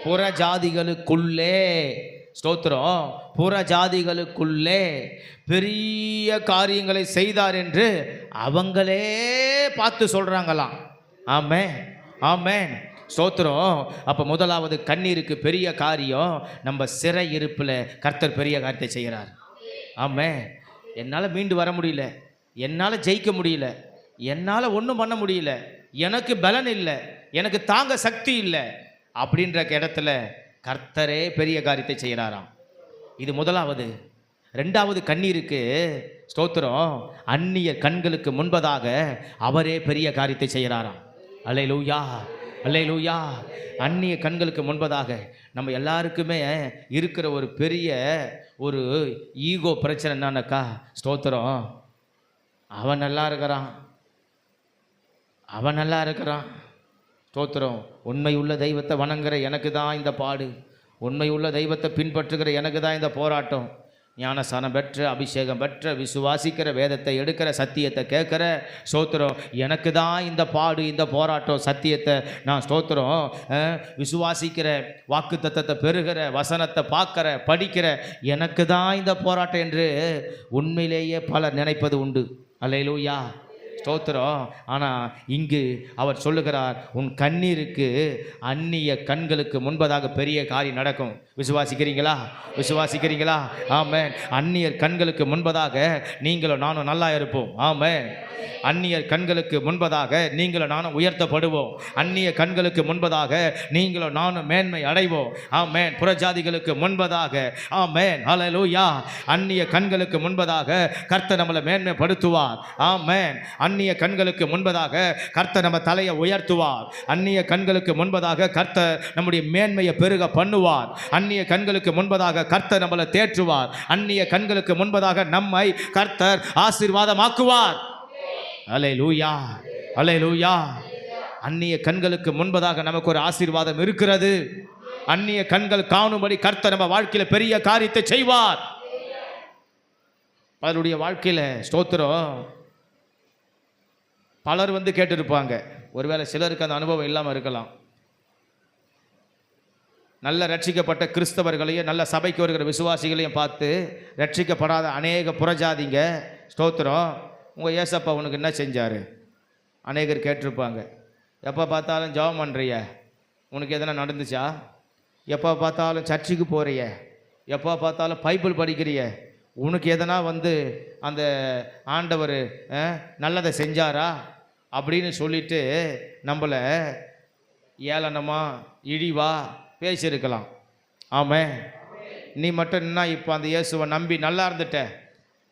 புறஜாதிகளுக்குள்ளே ஸ்தோத்திரம், புறஜாதிகளுக்குள்ளே பெரிய காரியங்களை செய்தார் என்று அவங்களே பார்த்து சொல்கிறாங்களாம். ஆமென், ஆமென், ஸ்தோத்திரம். அப்போ முதலாவது கண்ணீருக்கு பெரிய காரியம், நம்ம சிறை இருப்பில் கர்த்தர் பெரிய காரியத்தை செய்கிறார். ஆமென். என்னால் மீண்டு வர முடியல, என்னால் ஜெயிக்க முடியல, என்னால் ஒன்றும் பண்ண முடியல, எனக்கு பலன் இல்லை, எனக்கு தாங்க சக்தி இல்லை அப்படின்ற இடத்துல கர்த்தரே பெரிய காரியத்தை செய்கிறாராம். இது முதலாவது. ரெண்டாவது கண்ணீருக்கு ஸ்தோத்திரம், அந்நிய கண்களுக்கு முன்பதாக அவரே பெரிய காரியத்தை செய்கிறாராம். அல்லேலூயா, அல்லேலூயா. அந்நிய கண்களுக்கு முன்பதாக நம்ம எல்லாருக்குமே இருக்கிற ஒரு பெரிய ஒரு ஈகோ பிரச்சனை என்னன்னாக்கா, ஸ்தோத்திரம், அவன் நல்லா இருக்கிறான், அவன் நல்லா இருக்கிறான், ஸ்தோத்திரம், உண்மை உள்ள தெய்வத்தை வணங்குற எனக்கு தான் இந்த பாடு, உண்மை உள்ள தெய்வத்தை பின்பற்றுகிற எனக்கு தான் இந்த போராட்டம், ஞானஸ்நானம் பெற்ற, அபிஷேகம் பெற்ற, விசுவாசிக்கிற, வேதத்தை எடுக்கிற, சத்தியத்தை கேட்குற, ஸ்தோத்திரம், எனக்கு தான் இந்த பாடு, இந்த போராட்டம், சத்தியத்தை நான் ஸ்தோத்திரம் விசுவாசிக்கிற, வாக்கு தத்தத்தை பெறுகிற, வசனத்தை பார்க்குற, படிக்கிற, எனக்கு தான் இந்த போராட்டம் என்று உண்மையிலேயே பலர் நினைப்பது உண்டு. அல்லேலூயா, ஸ்தோத்திரம். ஆனால் இங்கு அவர் சொல்லுகிறார், உன் கண்ணீருக்கு அந்நிய கண்களுக்கு முன்பதாக பெரிய காரியம் நடக்கும். விசுவாசிக்கிறீங்களா? விசுவாசிக்கிறீங்களா? ஆமென். அந்நியர் கண்களுக்கு முன்பதாக நீங்களும் நானும் நல்லா இருப்போம். ஆமென். அந்நியர் கண்களுக்கு முன்பதாக நீங்களும் நானும் உயர்த்தப்படுவோம். அந்நிய கண்களுக்கு முன்பதாக நீங்களும் நானும் மேன்மை அடைவோம். ஆமென். புறஜாதிகளுக்கு முன்பதாக, ஆமென், ஹல்லேலூயா, அந்நிய கண்களுக்கு முன்பதாக கர்த்தர் நம்மளை மேன்மைப்படுத்துவார். ஆமென். அந்நிய கண்களுக்கு முன்பதாக கர்த்தர் நம்ம தலையை உயர்த்துவார். அந்நிய கண்களுக்கு முன்பதாக கர்த்தர் நம்முடைய மேன்மையை பெருக பண்ணுவார். அந்நிய கண்களுக்கு முன்பதாக கர்த்தர் நம்மளை தேற்றுவார். அந்நிய கண்களுக்கு முன்பதாக நம்மை கர்த்தர் ஆசீர்வாதமாக்குவார். அல்லேலூயா, அல்லேலூயா. அந்நிய கண்களுக்கு முன்பதாக நமக்கு ஒரு ஆசீர்வாதம் இருக்கிறது. அந்நிய கண்கள் காணும்படி கர்த்தர் நம்ம வாழ்க்கையில் பெரிய காரியத்தை செய்வார். பலருடைய வாழ்க்கையில் ஸ்தோத்திரம் பலர் கேட்டிருப்பாங்க. ஒருவேளை சிலருக்கு அந்த அனுபவம் இல்லாமல் இருக்கலாம். நல்ல ரட்சிக்கப்பட்ட கிறிஸ்தவர்களையும் நல்ல சபைக்கு வருகிற விசுவாசிகளையும் பார்த்து ரட்சிக்கப்படாத அநேக புறஜாதிங்க ஸ்தோத்திரம், உங்கள் ஏசப்பா உனக்கு என்ன செஞ்சார்? அநேகர் கேட்டிருப்பாங்க. எப்போ பார்த்தாலும் ஜெபம் பண்ணுறிய, உனக்கு எதனா நடந்துச்சா? எப்போ பார்த்தாலும் சர்ச்சுக்கு போகிறிய, எப்போ பார்த்தாலும் பைபிள் படிக்கிறிய, உனக்கு எதனா அந்த ஆண்டவர் நல்லதை செஞ்சாரா அப்படின்னு சொல்லிட்டு நம்மளை ஏளனமா இழிவா பேசியிருக்கலாம். ஆமாம். நீ மட்டும் என்ன இப்போ அந்த இயேசுவை நம்பி நல்லா இருந்துட்ட,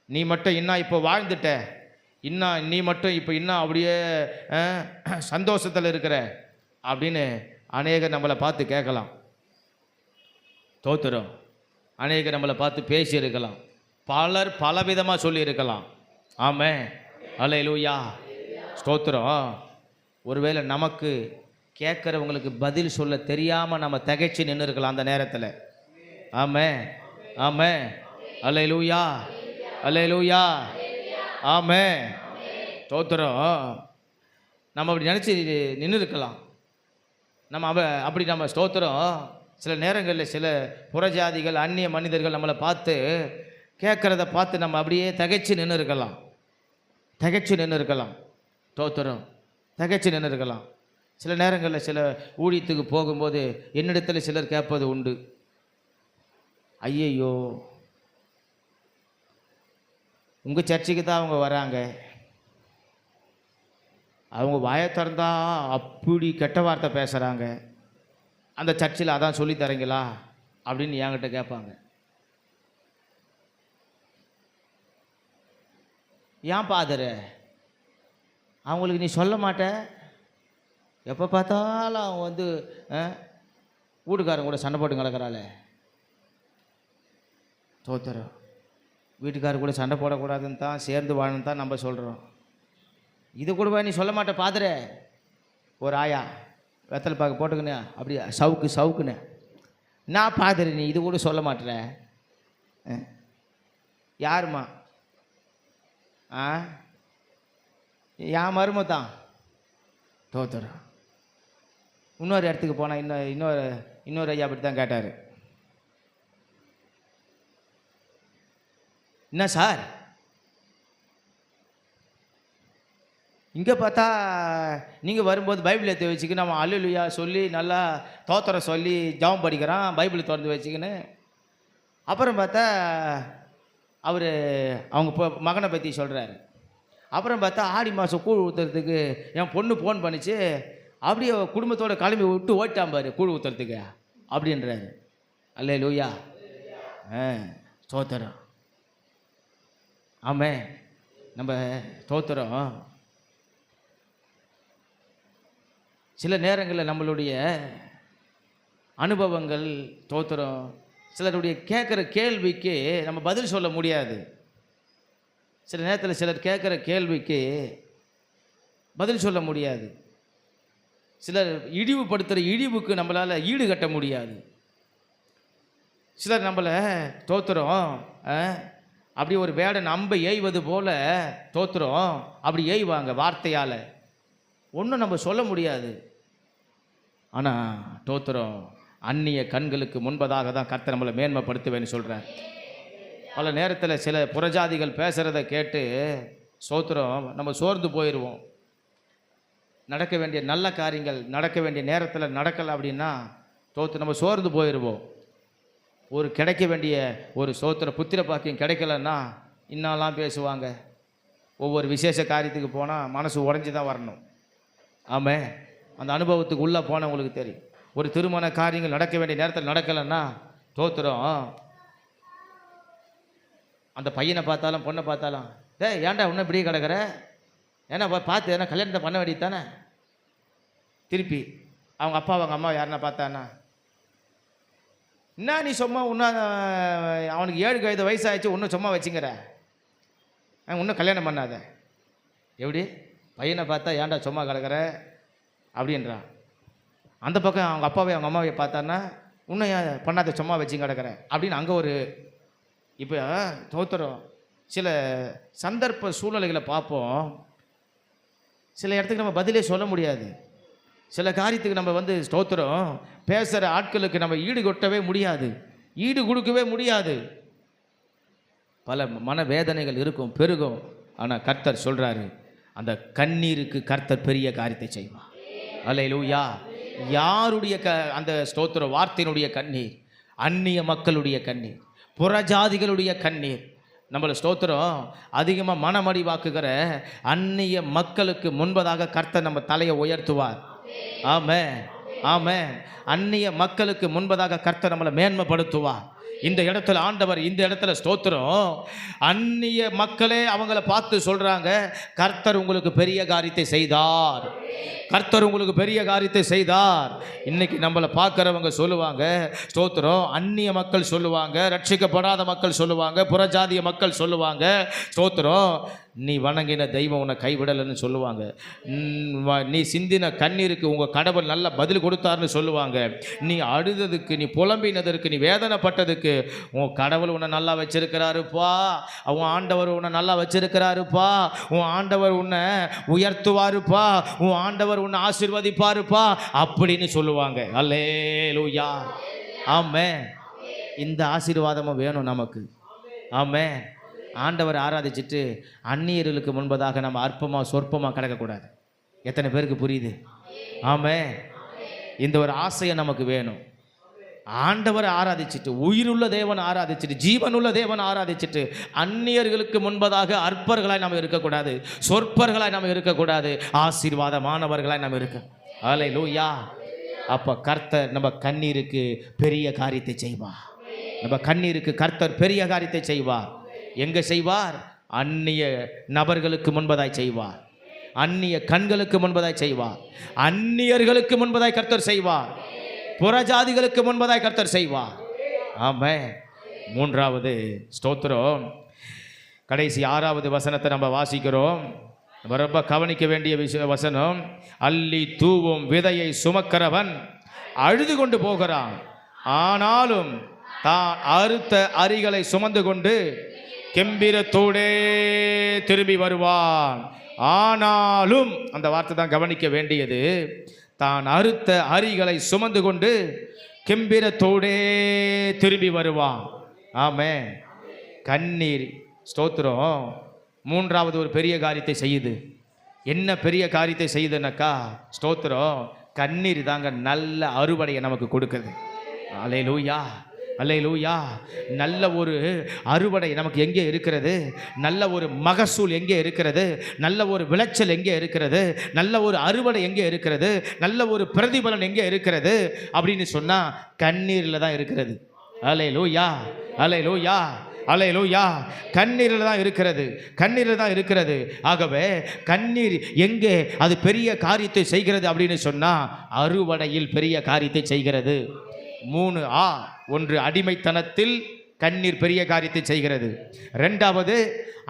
நீ மட்டும் இன்னும் இப்போ வாழ்ந்துட்ட, இன்னும் நீ மட்டும் இப்போ இன்னும் அப்படியே சந்தோஷத்தில் இருக்கிற அப்படின்னு அநேகர் நம்மளை பார்த்து கேட்கலாம். தோத்துறோம். அநேகர் நம்மளை பார்த்து பேசியிருக்கலாம், பலர் பலவிதமாக சொல்லியிருக்கலாம். ஆமென், அல்லேலூயா, ஸ்தோத்திரம். ஒருவேளை நமக்கு கேட்குறவங்களுக்கு பதில் சொல்ல தெரியாமல் நம்ம திகைச்சு நின்று இருக்கலாம் அந்த நேரத்தில். ஆமென், ஆமென், அல்லேலூயா, அல்லேலூயா, ஆமென், ஸ்தோத்திரம். நம்ம அப்படி நினச்சி நின்று இருக்கலாம். நம்ம அப்படி நம்ம ஸ்தோத்திரம். சில நேரங்களில் சில புறஜாதிகள் அந்நிய மனிதர்கள் நம்மளை பார்த்து கேட்குறத பார்த்து நம்ம அப்படியே திகைச்சு நின்று இருக்கலாம், திகைச்சு நின்று இருக்கலாம். ஸ்தோத்திரம், திகைச்சு நின்று இருக்கலாம். சில நேரங்களில் சில ஊழியத்துக்கு போகும்போது என்னிடத்தில் சிலர் கேட்பது உண்டு, ஐயையோ உங்கள் சர்ச்சுக்கு தான் அவங்க வராங்க, அவங்க வாயை திறந்தா அப்படி கெட்ட வார்த்தை பேசுகிறாங்க, அந்த சர்ச்சில் அதான் சொல்லி தரீங்களா அப்படின்னு என்கிட்ட கேட்பாங்க. ஏன் பாதரு அவங்களுக்கு நீ சொல்ல மாட்ட? எப்போ பார்த்தாலும் அவங்க வந்து வீட்டுக்காரங்க கூட சண்டை போட்டு கிடக்கிறாளே. தோத்துறோம். வீட்டுக்காரர் கூட சண்டை போடக்கூடாதுன்னு தான், சேர்ந்து வாழணும் தான் நம்ம சொல்கிறோம். இது கூடவா நீ சொல்ல மாட்டே பாதரு? ஒரு ஆயா வெத்தலை பாக்கு போட்டுக்கினே அப்படி சவுக்குன்னு நான் பாதரு, நீ இது கூட சொல்ல மாட்டேற? யாருமா? என் மருமை தான். தோத்துறோம். இன்னொரு இடத்துக்கு போனால் இன்னொரு ஐயா அப்படி தான் கேட்டார், என்ன சார் இங்கே பார்த்தா நீங்கள் வரும்போது பைபிள் எடுத்து வச்சுக்கின்னு நம்ம அல்லேலூயா சொல்லி நல்லா தோத்திரம் சொல்லி ஜெபம் படிக்கிறான், பைபிள் திறந்து வச்சுக்கின்னு. அப்புறம் பார்த்தா அவர் அவங்க மகனை பற்றி சொல்கிறாரு. அப்புறம் பார்த்தா ஆடி மாதம் கூழ் ஊற்றுறதுக்கு என் பொண்ணு ஃபோன் பண்ணிச்சு, அப்படியே குடும்பத்தோடு கிளம்பி விட்டு ஓட்டான் பாரு கூழ் ஊற்றுறதுக்கு அப்படின்றாரு. அல்லேலூயா, ஸ்தோத்திரம். ஆமே, நம்ம ஸ்தோத்திரம். சில நேரங்களில் நம்மளுடைய அனுபவங்கள் ஸ்தோத்திரம், சிலருடைய கேட்குற கேள்விக்கு நம்ம பதில் சொல்ல முடியாது. சில நேரத்தில் சிலர் கேட்குற கேள்விக்கு பதில் சொல்ல முடியாது. சிலர் இழிவுபடுத்துகிற இழிவுக்கு நம்மளால் ஈடு கட்ட முடியாது. சிலர் நம்மளை ஸ்தோத்திரம் அப்படி ஒரு வேடன் அம்பை எய்வது போல ஸ்தோத்திரம் அப்படி எய்வாங்க வார்த்தையால், ஒன்றும் நம்ம சொல்ல முடியாது. ஆனால் ஸ்தோத்திரம் அந்நிய கண்களுக்கு முன்பதாக தான் கர்த்தர் நம்மளை மேன்மைப்படுத்துவேன்னு சொல்கிறார். பல நேரத்தில் சில புறஜாதிகள் பேசுகிறத கேட்டு ஸ்தோத்திரம் நம்ம சோர்ந்து போயிடுவோம். நடக்க வேண்டிய நல்ல காரியங்கள் நடக்க வேண்டிய நேரத்தில் நடக்கலை அப்படின்னா ஸ்தோத்திரம் நம்ம சோர்ந்து போயிடுவோம். ஒரு கிடைக்க வேண்டிய ஒரு ஸ்தோத்திர புத்திர பாக்கியம் கிடைக்கலன்னா இன்னெல்லாம் பேசுவாங்க. ஒவ்வொரு விசேஷ காரியத்துக்கு போனால் மனசு உடஞ்சி தான் வரணும். ஆமாம், அந்த அனுபவத்துக்கு உள்ளே போனவங்களுக்கு தெரியும். ஒரு திருமண காரியங்கள் நடக்க வேண்டிய நேரத்தில் நடக்கலைன்னா ஸ்தோத்திரம் அந்த பையனை பார்த்தாலும் பொண்ணை பார்த்தாலும், ஏன்டா இன்னும் இப்படியே கிடக்கிற, ஏன்னா பார்த்து ஏன்னா கல்யாணத்தை பண்ண வேண்டியது தானே. திருப்பி அவங்க அப்பா அவங்க அம்மா யாருன்னா பார்த்தானா, என்ன நீ சும்மா இன்னும் அவனுக்கு 7 வயசாகிடுச்சு இன்னும் சும்மா வச்சுங்கிற, இன்னும் கல்யாணம் பண்ணாத. எப்படி பையனை பார்த்தா ஏன்டா சும்மா கிடக்கிற அப்படின்றான். அந்த பக்கம் அவங்க அப்பாவை அவங்க அம்மாவை பார்த்தான்னா இன்னும் ஏன் பண்ணாத சும்மா வச்சு கிடக்கிற அப்படின்னு அங்கே ஒரு. இப்போ ஸ்தோத்திரம் சில சந்தர்ப்ப சூழ்நிலைகளை பார்ப்போம். சில இடத்துக்கு நம்ம பதிலே சொல்ல முடியாது. சில காரியத்துக்கு நம்ம வந்து ஸ்தோத்திரம் பேசுகிற ஆட்களுக்கு நம்ம ஈடு கொட்டவே முடியாது, ஈடு கொடுக்கவே முடியாது. பல மனவேதனைகள் இருக்கும், பெருகும். ஆனால் கர்த்தர் சொல்கிறாரு, அந்த கண்ணீருக்கு கர்த்தர் பெரிய காரியத்தை செய்வார். அல்லேலூயா. யாருடைய அந்த ஸ்தோத்திர வார்த்தையினுடைய கண்ணீர்? அந்நிய மக்களுடைய கண்ணீர், புறஜாதிகளுடைய கண்ணீர். நம்மளை ஸ்தோத்திரம் அதிகமாக மனமடிவாக்குகிற அந்நிய மக்களுக்கு முன்பதாக கர்த்தர் நம்ம தலையை உயர்த்துவார். ஆமென், ஆமென். அந்நிய மக்களுக்கு முன்பதாக கர்த்தர் நம்மளை மேன்மைப்படுத்துவார். இந்த இடத்துல ஆண்டவர், இந்த இடத்துல ஸ்தோத்திரம், அந்நிய மக்களே அவங்கள பார்த்து சொல்றாங்க, கர்த்தர் உங்களுக்கு பெரிய காரியத்தை செய்தார், கர்த்தர் உங்களுக்கு பெரிய காரியத்தை செய்தார். இன்னைக்கு நம்மளை பார்க்குறவங்க சொல்லுவாங்க, ஸ்தோத்திரம், அந்நிய மக்கள் சொல்லுவாங்க, ரட்சிக்கப்படாத மக்கள் சொல்லுவாங்க, புறஜாதிய மக்கள் சொல்லுவாங்க, ஸ்தோத்திரம், நீ வணங்கின தெய்வம் உன்னை கைவிடலைன்னு சொல்லுவாங்க, நீ சிந்தின கண்ணீருக்கு உங்கள் கடவுள் நல்ல பதில் கொடுத்தாருன்னு சொல்லுவாங்க, நீ அழுததுக்கு, நீ புலம்பினதற்கு, நீ வேதனைப்பட்டதுக்கு உன் கடவுள் உன்னை நல்லா வச்சிருக்கிறாருப்பா, உன் ஆண்டவர் உன்னை நல்லா வச்சிருக்கிறாருப்பா, உன் ஆண்டவர் உன்னை உயர்த்துவாருப்பா, உன் ஆண்டவர் உன்னை ஆசீர்வதிப்பாருப்பா அப்படின்னு சொல்லுவாங்க. அல்லேலூயா, ஆமென். இந்த ஆசீர்வாதமும் வேணும் நமக்கு. ஆமென். ஆண்டவர் ஆராதிச்சுட்டு அந்நியர்களுக்கு முன்பதாக நம்ம அற்பமாக சொற்பமாக கிடக்கக்கூடாது. எத்தனை பேருக்கு புரியுது? ஆமென். இந்த ஒரு ஆசையை நமக்கு வேணும். ஆண்டவரை ஆராதிச்சுட்டு, உயிருள்ள தேவன் ஆராதிச்சுட்டு, ஜீவனுள்ள தேவன் ஆராதிச்சுட்டு, அந்நியர்களுக்கு முன்பதாக அற்பர்களாய் நம்ம இருக்கக்கூடாது, சொற்பர்களாய் நம்ம இருக்கக்கூடாது, ஆசீர்வாதமானவர்களாய் நம்ம இருக்க. அல்லேலூயா. அப்போ கர்த்தர் நம்ம கண்ணீருக்கு பெரிய காரியத்தை செய்வார். நம்ம கண்ணீருக்கு கர்த்தர் பெரிய காரியத்தை செய்வார். எங்கே செய்வார்? அந்நிய நபர்களுக்கு முன்பதாய் செய்வார், அந்நிய கண்களுக்கு முன்பதாய் செய்வார், அந்நியர்களுக்கு முன்பதாய் கர்த்தர் செய்வார், புறஜாதிகளுக்கு முன்பதாய் கர்த்தர் செய்வார். ஆமென். மூன்றாவது ஸ்தோத்திரம், கடைசி 6வது வசனத்தை நம்ம வாசிக்கிறோம். ரொம்ப கவனிக்க வேண்டிய வசனம். அள்ளி தூவும் விதையை சுமக்கிறவன் அழுது கொண்டு போகிறான், ஆனாலும் தான் அறுத்த அரிகளை சுமந்து கொண்டு கெம்பீரத்தோடே திரும்பி வருவான். ஆனாலும், அந்த வார்த்தை தான் கவனிக்க வேண்டியது. தான் அறுத்த அரிகளை சுமந்து கொண்டு கெம்பீரத்தோடே திரும்பி வருவான். ஆமென். கண்ணீர் ஸ்தோத்திரம் மூன்றாவது ஒரு பெரிய காரியத்தை செய்யுது. என்ன பெரிய காரியத்தை செய்யுதுனாக்கா, ஸ்தோத்திரம், கண்ணீர் தாங்க நல்ல அறுவடையை நமக்கு கொடுக்குது. அல்லேலூயா, அல்லேலூயா. நல்ல ஒரு அறுவடை நமக்கு எங்கே இருக்கிறது? நல்ல ஒரு மகசூல் எங்கே இருக்கிறது? நல்ல ஒரு விளைச்சல் எங்கே இருக்கிறது? நல்ல ஒரு அறுவடை எங்கே இருக்கிறது? நல்ல ஒரு பிரதிபலன் எங்கே இருக்கிறது அப்படின்னு சொன்னால் கண்ணீரில் தான் இருக்கிறது. அல்லேலூயா, அல்லேலூயா, அல்லேலூயா. கண்ணீரில் தான் இருக்கிறது, கண்ணீரில் தான் இருக்கிறது. ஆகவே கண்ணீர் எங்கே அது பெரிய காரியத்தை செய்கிறது அப்படின்னு சொன்னால் அறுவடையில் பெரிய காரியத்தை செய்கிறது. 3 ஒன்று, அடிமைத்தனத்தில் கண்ணீர் பெரிய காரியத்தை செய்கிறது. 2வது,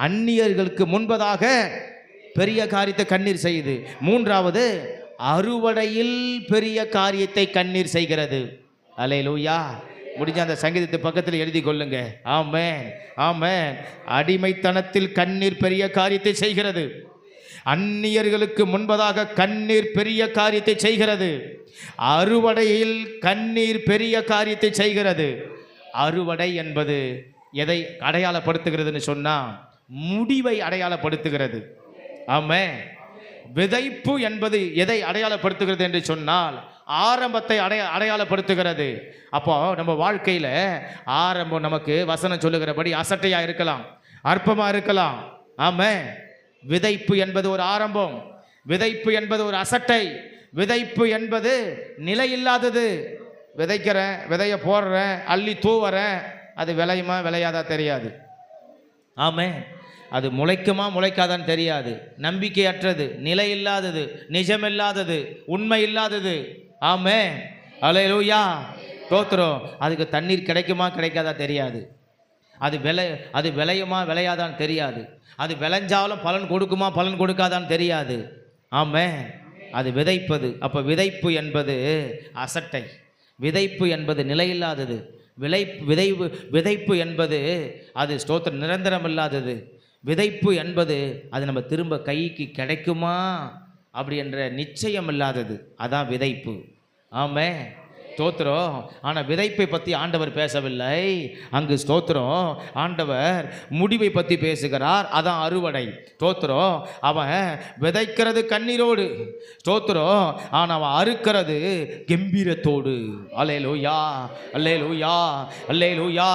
அந்நியர்களுக்கு முன்பதாக பெரிய காரியத்தை கண்ணீர் செய்யுது. 3வது, அறுவடையில் பெரிய காரியத்தை கண்ணீர் செய்கிறது. அல்லேலூயா. முடிஞ்ச அந்த சங்கீதத்தை பக்கத்தில் எழுதி கொள்ளுங்க. ஆமென், ஆமென். அடிமைத்தனத்தில் கண்ணீர் பெரிய காரியத்தை செய்கிறது, அந்நியர்களுக்கு முன்பதாக கண்ணீர் பெரிய காரியத்தை செய்கிறது, அறுவடையில் கண்ணீர் பெரிய காரியத்தை செய்கிறது. அறுவடை என்பது எதை அடையாளப்படுத்துகிறதுன்னு சொன்னால் முடிவை அடையாளப்படுத்துகிறது. ஆமென். விதைப்பு என்பது எதை அடையாளப்படுத்துகிறது என்று சொன்னால் ஆரம்பத்தை அடையாளப்படுத்துகிறது. அப்போ நம்ம வாழ்க்கையில் ஆரம்பம் நமக்கு வசனம் சொல்லுகிறபடி அசட்டையாக இருக்கலாம், அற்பமாக இருக்கலாம். ஆமென். விதைப்பு என்பது ஒரு ஆரம்பம், விதைப்பு என்பது ஒரு அசட்டை, விதைப்பு என்பது நிலை இல்லாதது. விதைக்கிறேன், விதைய போடுறேன், அள்ளி தூவுறேன், அது விளையுமா விளையாதா தெரியாது. ஆமென். அது முளைக்குமா முளைக்காதான்னு தெரியாது. நம்பிக்கையற்றது, நிலை இல்லாதது, நிஜமில்லாதது, உண்மை இல்லாதது. ஆமென். அல்லேலூயா. ஸ்தோத்திரம். அதுக்கு தண்ணீர் கிடைக்குமா கிடைக்காதா தெரியாது. அது விளையுமா விளையாதான்னு தெரியாது. அது விளைஞ்சாலும் பலன் கொடுக்குமா பலன் கொடுக்காதான்னு தெரியாது. ஆமென். அது விதைப்பது. அப்போ விதைப்பு என்பது அசட்டை, விதைப்பு என்பது நிலையில்லாதது, விதைப்பு என்பது அது ஸ்தோத்திரம் நிரந்தரம் இல்லாதது. விதைப்பு என்பது அது நம்ம திரும்ப கைக்கு கிடைக்குமா அப்படி என்ற நிச்சயம் இல்லாதது. அதான் விதைப்பு. ஆமென். ஸ்தோத்திரம். ஆனால் விதைப்பை பற்றி ஆண்டவர் பேசவில்லை அங்கு. ஸ்தோத்திரம். ஆண்டவர் முடிவை பற்றி பேசுகிறார். அதான் அறுவடை. ஸ்தோத்திரம். அவன் விதைக்கிறது கண்ணீரோடு, ஸ்தோத்திரம், ஆனால் அவன் அறுக்கிறது கம்பீரத்தோடு. அல்லேலூயா, அல்லேலூயா, அல்லேலூயா.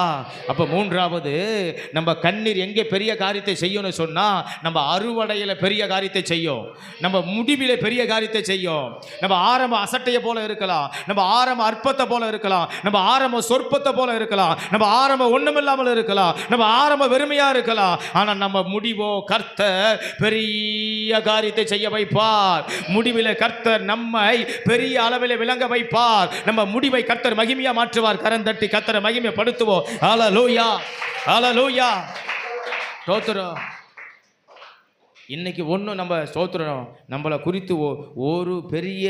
அப்போ மூன்றாவது, நம்ம கண்ணீர் எங்கே பெரிய காரியத்தை செய்யும்னு சொன்னால் நம்ம அறுவடையில் பெரிய காரியத்தை செய்யும், நம்ம முடிவில் பெரிய காரியத்தை செய்யும். நம்ம ஆரம்ப அசட்டையை போல இருக்கலாம், நம்ம ஆரம்ப அற்பத்தை போல இருக்கலாம், நம்ம ஆரம்ப சொற்பத்தை போல இருக்கலாம், நம்ம ஆரம்ப ஒண்ணுமில்லாமல் இருக்கலாம், நம்ம ஆரம்ப வெறுமையா இருக்கலாம். ஆனா நம்ம முடிவோ கர்த்தர் பெரிய காரியத்தை செய்ய வைப்பார். முடிவிலே கர்த்தர் நம்மை பெரிய அளவில் விளங்க வைப்பார். நம்ம முடிவை கர்த்தர் மகிமையா மாற்றுவார். கரந்தட்டி கர்த்தரை மகிமைப்படுத்துவோம். ஹல்லேலூயா, ஹல்லேலூயா. ஸ்தோத்திரம். இன்னைக்கு ஒன்றும் நம்ம ஸ்தோத்திரம் நம்மளை குறித்து ஒரு பெரிய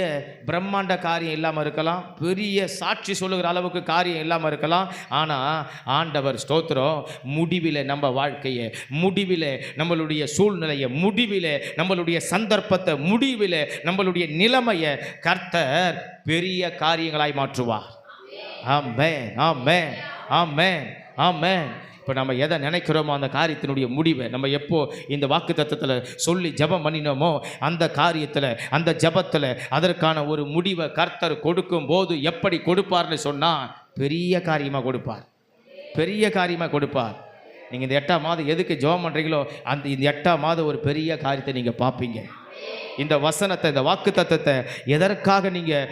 பிரம்மாண்ட காரியம் இல்லாமல் இருக்கலாம், பெரிய சாட்சி சொல்லுகிற அளவுக்கு காரியம் இல்லாமல் இருக்கலாம். ஆனால் ஆண்டவர் ஸ்தோத்திரம் முடிவில் நம்ம வாழ்க்கையை, முடிவில் நம்மளுடைய சூழ்நிலையை, முடிவில் நம்மளுடைய சந்தர்ப்பத்தை, முடிவில் நம்மளுடைய நிலைமையை கர்த்தர் பெரிய காரியங்களாய் மாற்றுவார். ஆமென், ஆமென், ஆமென், ஆமென். இப்போ நம்ம எதை நினைக்கிறோமோ அந்த காரியத்தினுடைய முடிவை நம்ம எப்போ இந்த வாக்குத்தத்தத்தில் சொல்லி ஜெபம் பண்ணினோமோ அந்த காரியத்தில், அந்த ஜெபத்தில் அதற்கான ஒரு முடிவை கர்த்தர் கொடுக்கும் போது எப்படி கொடுப்பார்னு சொன்னால் பெரிய காரியமாக கொடுப்பார், பெரிய காரியமாக கொடுப்பார். நீங்கள் இந்த 8ஆம் மாதம் எதுக்கு ஜெபம் பண்ணுறீங்களோ இந்த 8ஆம் மாதம் ஒரு பெரிய காரியத்தை நீங்கள் பார்ப்பீங்க. இந்த வசனத்தை, இந்த வாக்கு தத்தத்தை எதற்காக நீங்கள்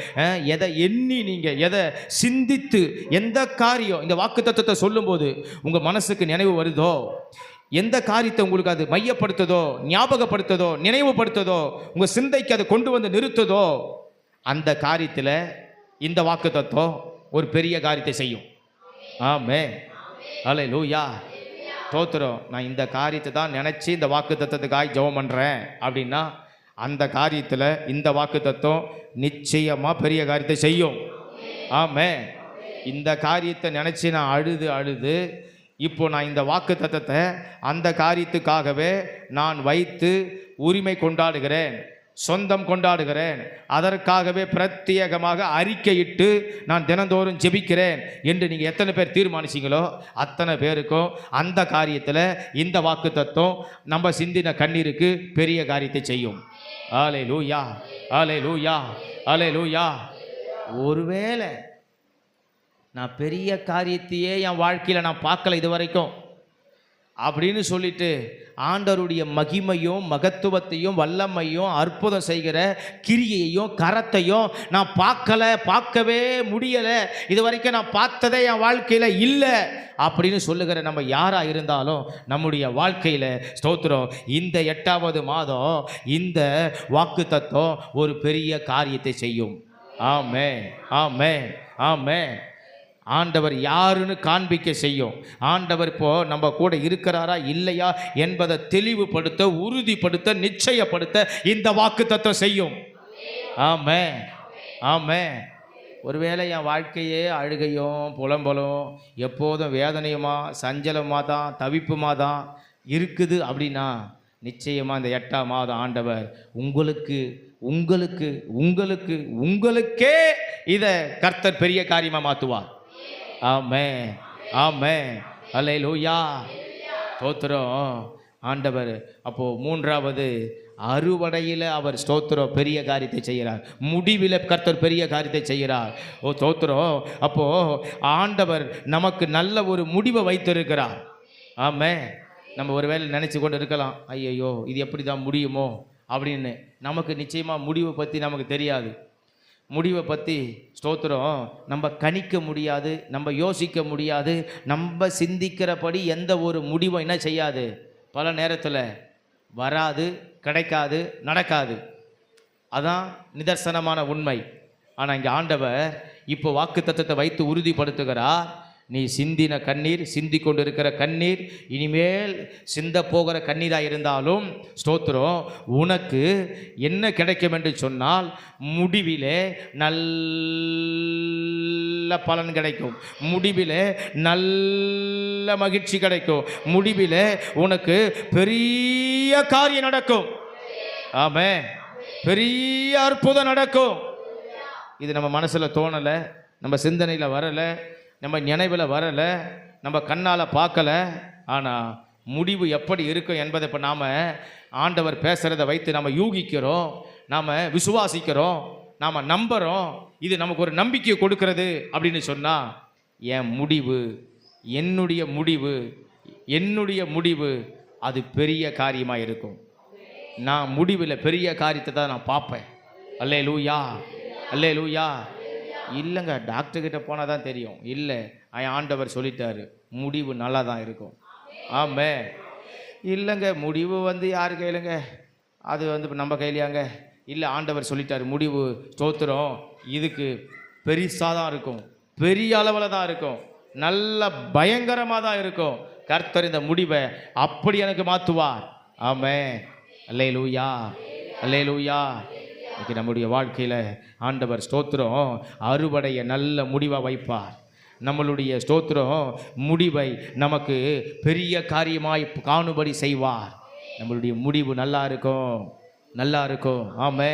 எதை எண்ணி, நீங்கள் எதை சிந்தித்து, எந்த காரியம் இந்த வாக்கு தத்தத்தை சொல்லும்போது உங்கள் மனசுக்கு நினைவு வருதோ, எந்த காரியத்தை உங்களுக்கு அது மையப்படுத்துதோ, ஞாபகப்படுத்துதோ, நினைவுபடுத்துதோ, உங்கள் சிந்தைக்கு அதை கொண்டு வந்து நிறுத்துதோ, அந்த காரியத்தில் இந்த வாக்கு தத்தம் ஒரு பெரிய காரியத்தை செய்யும். ஆமென், ஹல்லேலூயா. ஸ்தோத்திரம். நான் இந்த காரியத்தை தான் நினச்சி இந்த வாக்கு தத்தத்துக்காக ஜெபம் பண்ணுறேன் அப்படின்னா அந்த காரியத்தில் இந்த வாக்கு தத்துவம் நிச்சயமாக பெரிய காரியத்தை செய்யும். ஆமென். இந்த காரியத்தை நினச்சி நான் அழுது இப்போ நான் இந்த வாக்கு தத்தத்தை அந்த காரியத்துக்காகவே நான் வைத்து உரிமை கொண்டாடுகிறேன், சொந்தம் கொண்டாடுகிறேன், அதற்காகவே பிரத்யேகமாக அறிக்கையிட்டு நான் தினந்தோறும் ஜெபிக்கிறேன் என்று நீங்கள் எத்தனை பேர் தீர்மானிச்சிங்களோ அத்தனை பேருக்கும் அந்த காரியத்தில் இந்த வாக்கு தத்துவம் நம்ம சிந்தின கண்ணீருக்கு பெரிய காரியத்தை செய்யும். ஹல்லேலூயா, ஹல்லேலூயா, ஹல்லேலூயா. ஒருவேளை நான் பெரிய காரியத்தையே என் வாழ்க்கையில் நான் பார்க்கல இது வரைக்கும் அப்படின்னு சொல்லிட்டு ஆண்டவருடைய மகிமையும் மகத்துவத்தையும் வல்லமையும் அற்புதம் செய்கிற கிரியையையும் கரத்தையும் நான் பார்க்கவே முடியலை, இது வரைக்கும் நான் பார்த்ததே என் வாழ்க்கையில் இல்லை அப்படின்னு சொல்லுகிற நம்ம யாராக இருந்தாலும் நம்முடைய வாழ்க்கையில் ஸ்தோத்திரம் இந்த 8ஆவது மாதம் இந்த வாக்கு தத்துவம் ஒரு பெரிய காரியத்தை செய்யும். ஆமென், ஆமென், ஆமென். ஆண்டவர் யாருன்னு காண்பிக்க செய்யும். ஆண்டவர் இப்போ நம்ம கூட இருக்கிறாரா இல்லையா என்பதை தெளிவுபடுத்த, உறுதிப்படுத்த, நிச்சயப்படுத்த இந்த வாக்கு தத்துவம் செய்யும். ஆமென், ஆமென். ஒருவேளை என் வாழ்க்கையே அழுகையும் புலம்பலும் எப்போதும் வேதனையுமா சஞ்சலமாக தான் தவிப்புமா தான் இருக்குது அப்படின்னா நிச்சயமாக இந்த 8ஆம் மாதம் ஆண்டவர் உங்களுக்கு உங்களுக்கு உங்களுக்கு உங்களுக்கே இதை கர்த்தர் பெரிய காரியமாக மாற்றுவார். ஆமென், ஆமென், ஹல்லேலூயா. ஸ்தோத்திரம். ஆண்டவர் அப்போது 3வது அறுவடையில் அவர் ஸ்தோத்திரம் பெரிய காரியத்தை செய்கிறார், முடிவில் கர்த்தர் பெரிய காரியத்தை செய்கிறார். ஓ ஸ்தோத்திரம். அப்போது ஆண்டவர் நமக்கு நல்ல ஒரு முடிவை வைத்திருக்கிறார். ஆமென். நம்ம ஒரு வேளை நினச்சி கொண்டு இருக்கலாம், ஐயையோ இது எப்படி தான் முடியுமோ அப்படின்னு. நமக்கு நிச்சயமாக முடிவை பற்றி நமக்கு தெரியாது. முடிவை பற்றி ஸ்தோத்திரம் நம்ம கணிக்க முடியாது, நம்ம யோசிக்க முடியாது, நம்ம சிந்திக்கிறபடி எந்த ஒரு முடிவும் என்ன செய்யாது, பல நேரத்தில் வராது, கிடைக்காது, நடக்காது. அதான் நிதர்சனமான உண்மை. ஆனால் இங்கே ஆண்டவர் இப்போ வாக்கு தத்தத்தை வைத்து உறுதிப்படுத்துகிறார். நீ சிந்தின கண்ணீர், சிந்தி கொண்டு இருக்கிற கண்ணீர், இனிமேல் சிந்த போகிற கண்ணீராக இருந்தாலும் ஸ்தோத்திரம் உனக்கு என்ன கிடைக்கும் என்று சொன்னால் முடிவிலே நல்ல பலன் கிடைக்கும், முடிவிலே நல்ல மகிழ்ச்சி கிடைக்கும், முடிவிலே உனக்கு பெரிய காரியம் நடக்கும். ஆமென். பெரிய அற்புதம் நடக்கும். இது நம்ம மனசில் தோணலை, நம்ம சிந்தனையில் வரலை, நம்ம நினைவில் வரலை, நம்ம கண்ணால் பார்க்கல. ஆனால் முடிவு எப்படி இருக்கும் என்பதை இப்போ நாம் ஆண்டவர் பேசுகிறத வைத்து நம்ம யூகிக்கிறோம், நாம் விசுவாசிக்கிறோம், நாம் நம்புகிறோம். இது நமக்கு ஒரு நம்பிக்கையை கொடுக்கிறது அப்படின்னு சொன்னால் என் முடிவு, என்னுடைய முடிவு அது பெரிய காரியமாக இருக்கும். நான் முடிவில் பெரிய காரியத்தை தான் நான் பார்ப்பேன். அல்லேலூயா, அல்லேலூயா. இல்லைங்க, டாக்டர்கிட்ட போனால் தான் தெரியும். இல்லை, ஆண்டவர் சொல்லிட்டாரு, முடிவு நல்லா தான் இருக்கும். ஆமே. இல்லைங்க, முடிவு யார் கையிலங்க? அது நம்ம கையிலையாங்க? இல்லை, ஆண்டவர் சொல்லிட்டாரு முடிவு. ஸ்தோத்திரம். இதுக்கு பெருசாக தான் இருக்கும், பெரிய அளவில் தான் இருக்கும், நல்ல பயங்கரமாக தான் இருக்கும். கர்த்தர் இந்த முடிவை அப்படி எனக்கு மாற்றுவார். ஆமே. அல்லேலூயா, அல்லேலூயா. இன்னைக்கு நம்முடைய வாழ்க்கையில் ஆண்டவர் ஸ்தோத்திரம் அறுவடைய நல்ல முடிவாக வைப்பார். நம்மளுடைய ஸ்தோத்திரம் முடிவை நமக்கு பெரிய காரியமாய் காணும்படி செய்வார். நம்மளுடைய முடிவு நல்லா இருக்கும், நல்லா இருக்கும். ஆமே.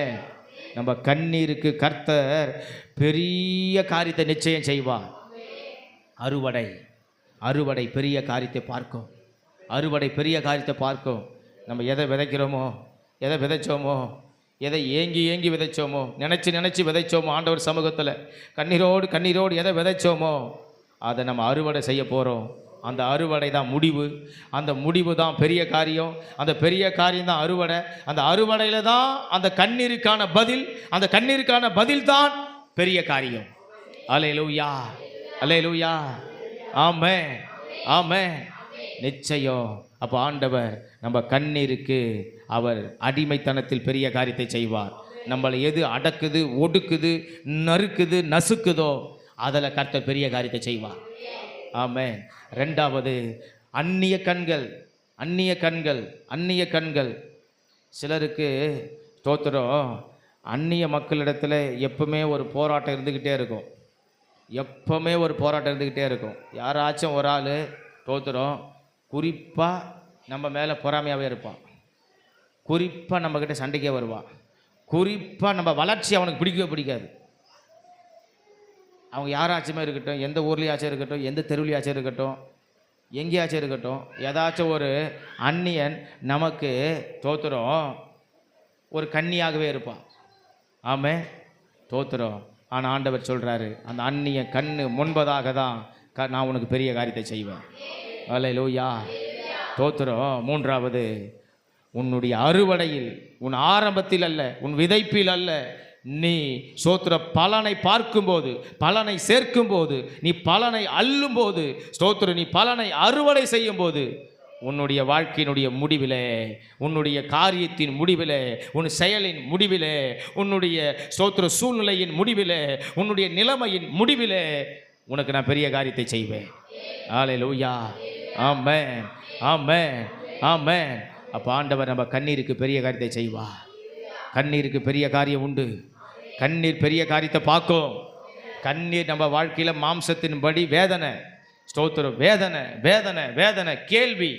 நம்ம கண்ணீருக்கு கர்த்தர் பெரிய காரியத்தை நிச்சயம் செய்வார். அறுவடை, அறுவடை பெரிய காரியத்தை பார்க்கும். அறுவடை பெரிய காரியத்தை பார்க்கும். நம்ம எதை விதைக்கிறோமோ, எதை விதைச்சோமோ, எதை ஏங்கி ஏங்கி விதைச்சோமோ, நினச்சி நினச்சி விதைச்சோமோ, ஆண்டவர் சமூகத்தில் கண்ணீரோடு கண்ணீரோடு எதை விதைச்சோமோ அதை நம்ம அறுவடை செய்ய போகிறோம். அந்த அறுவடை தான் முடிவு. அந்த முடிவு தான் பெரிய காரியம். அந்த பெரிய காரியம் தான் அறுவடை. அந்த அறுவடையில் தான் அந்த கண்ணீருக்கான பதில். அந்த கண்ணீருக்கான பதில் தான் பெரிய காரியம். அல்லேலூயா, அல்லேலூயா. ஆமென், ஆமென். நிச்சயம். அப்போ ஆண்டவர் நம்ம கண்ணீருக்கு அவர் அடிமைத்தனத்தில் பெரிய காரியத்தை செய்வார். நம்மளை எது அடக்குது, ஒடுக்குது, நறுக்குது, நசுக்குதோ அதில் கர்த்தர் பெரிய காரியத்தை செய்வார். ஆமென். ரெண்டாவது, அந்நிய கண்கள், அந்நிய கண்கள், அந்நிய கண்கள். சிலருக்கு ஸ்தோத்திரம் அந்நிய மக்களிடத்தில் எப்பவுமே ஒரு போராட்டம் இருந்துக்கிட்டே இருக்கும். எப்பவுமே ஒரு போராட்டம் இருந்துக்கிட்டே இருக்கும். யாராச்சும் ஒரு ஆள் ஸ்தோத்திரம் குறிப்பாக நம்ம மேலே பொறாமையாகவே இருப்பான். குறிப்பாக நம்மக்கிட்ட சண்டைக்கே வருவான். குறிப்பாக நம்ம வளர்ச்சி அவனுக்கு பிடிக்கவே பிடிக்காது. அவங்க யாராச்சுமே இருக்கட்டும், எந்த ஊர்லேயாச்சும் இருக்கட்டும், எந்த தெருவுலையாச்சும் இருக்கட்டும், எங்கேயாச்சும் இருக்கட்டும், ஏதாச்சும் ஒரு அந்நியன் நமக்கு ஸ்தோத்திரம் ஒரு கன்னியாகவே இருப்பான். ஆமே, ஸ்தோத்திரம். ஆனால் ஆண்டவர் சொல்கிறாரு, அந்த அந்நிய கண்ணு முன்பதாக தான் நான் உனக்கு பெரிய காரியத்தை செய்வேன். அல்லேலூயா, ஸ்தோத்திரம். மூன்றாவது, உன்னுடைய அறுவடையில், உன் ஆரம்பத்தில் அல்ல, உன் விதைப்பில் அல்ல, நீ ஸ்தோத்திர பலனை பார்க்கும்போது, பலனை சேர்க்கும்போது, நீ பலனை அள்ளும்போது, ஸ்தோத்திர நீ பலனை அறுவடை செய்யும் போது, உன்னுடைய வாழ்க்கையினுடைய முடிவிலே, உன்னுடைய காரியத்தின் முடிவிலே, உன் செயலின் முடிவிலே, உன்னுடைய ஸ்தோத்திர சூழ்நிலையின் முடிவிலே, உன்னுடைய நிலைமையின் முடிவிலே உனக்கு நான் பெரிய காரியத்தை செய்வேன். அல்லேலூயா, ஆமென், ஆமென், ஆமென். அப்போ ஆண்டவர் நம்ம கண்ணீருக்கு பெரிய காரியத்தை செய்வார். கண்ணீருக்கு பெரிய காரியம் உண்டு. கண்ணீர் பெரிய காரியத்தை பார்க்கும். கண்ணீர் நம்ம வாழ்க்கையில் மாம்சத்தின்படி வேதனை, ஸ்தோத்திரம், வேதனை, வேதனை, வேதனை, கேள்வி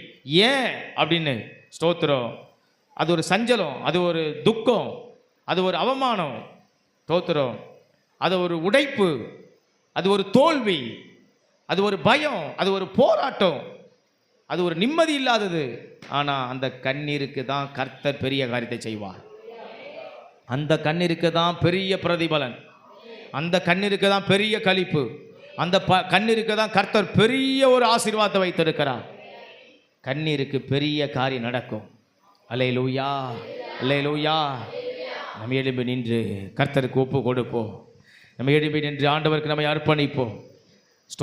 ஏன் அப்படின்னு ஸ்தோத்திரம். அது ஒரு சஞ்சலம், அது ஒரு துக்கம், அது ஒரு அவமானம், ஸ்தோத்திரம். அது ஒரு உடைப்பு, அது ஒரு தோல்வி, அது ஒரு பயம், அது ஒரு போராட்டம், அது ஒரு நிம்மதி இல்லாதது. ஆனால் அந்த கண்ணீருக்கு தான் கர்த்தர் பெரிய காரியத்தை செய்வார். அந்த கண்ணீருக்கு தான் பெரிய பிரதிபலன். அந்த கண்ணீருக்கு தான் பெரிய களிப்பு. அந்த கண்ணீருக்கு தான் கர்த்தர் பெரிய ஒரு ஆசீர்வாதத்தை வைத்திருக்கிறார். கண்ணீருக்கு பெரிய காரியம் நடக்கும். அல்லேலூயா, அல்லேலூயா. நம்ம எழும்பி நின்று கர்த்தருக்கு ஒப்பு கொடுப்போம். நம்ம எழும்பி நின்று ஆண்டவருக்கு நம்ம அர்ப்பணிப்போம்.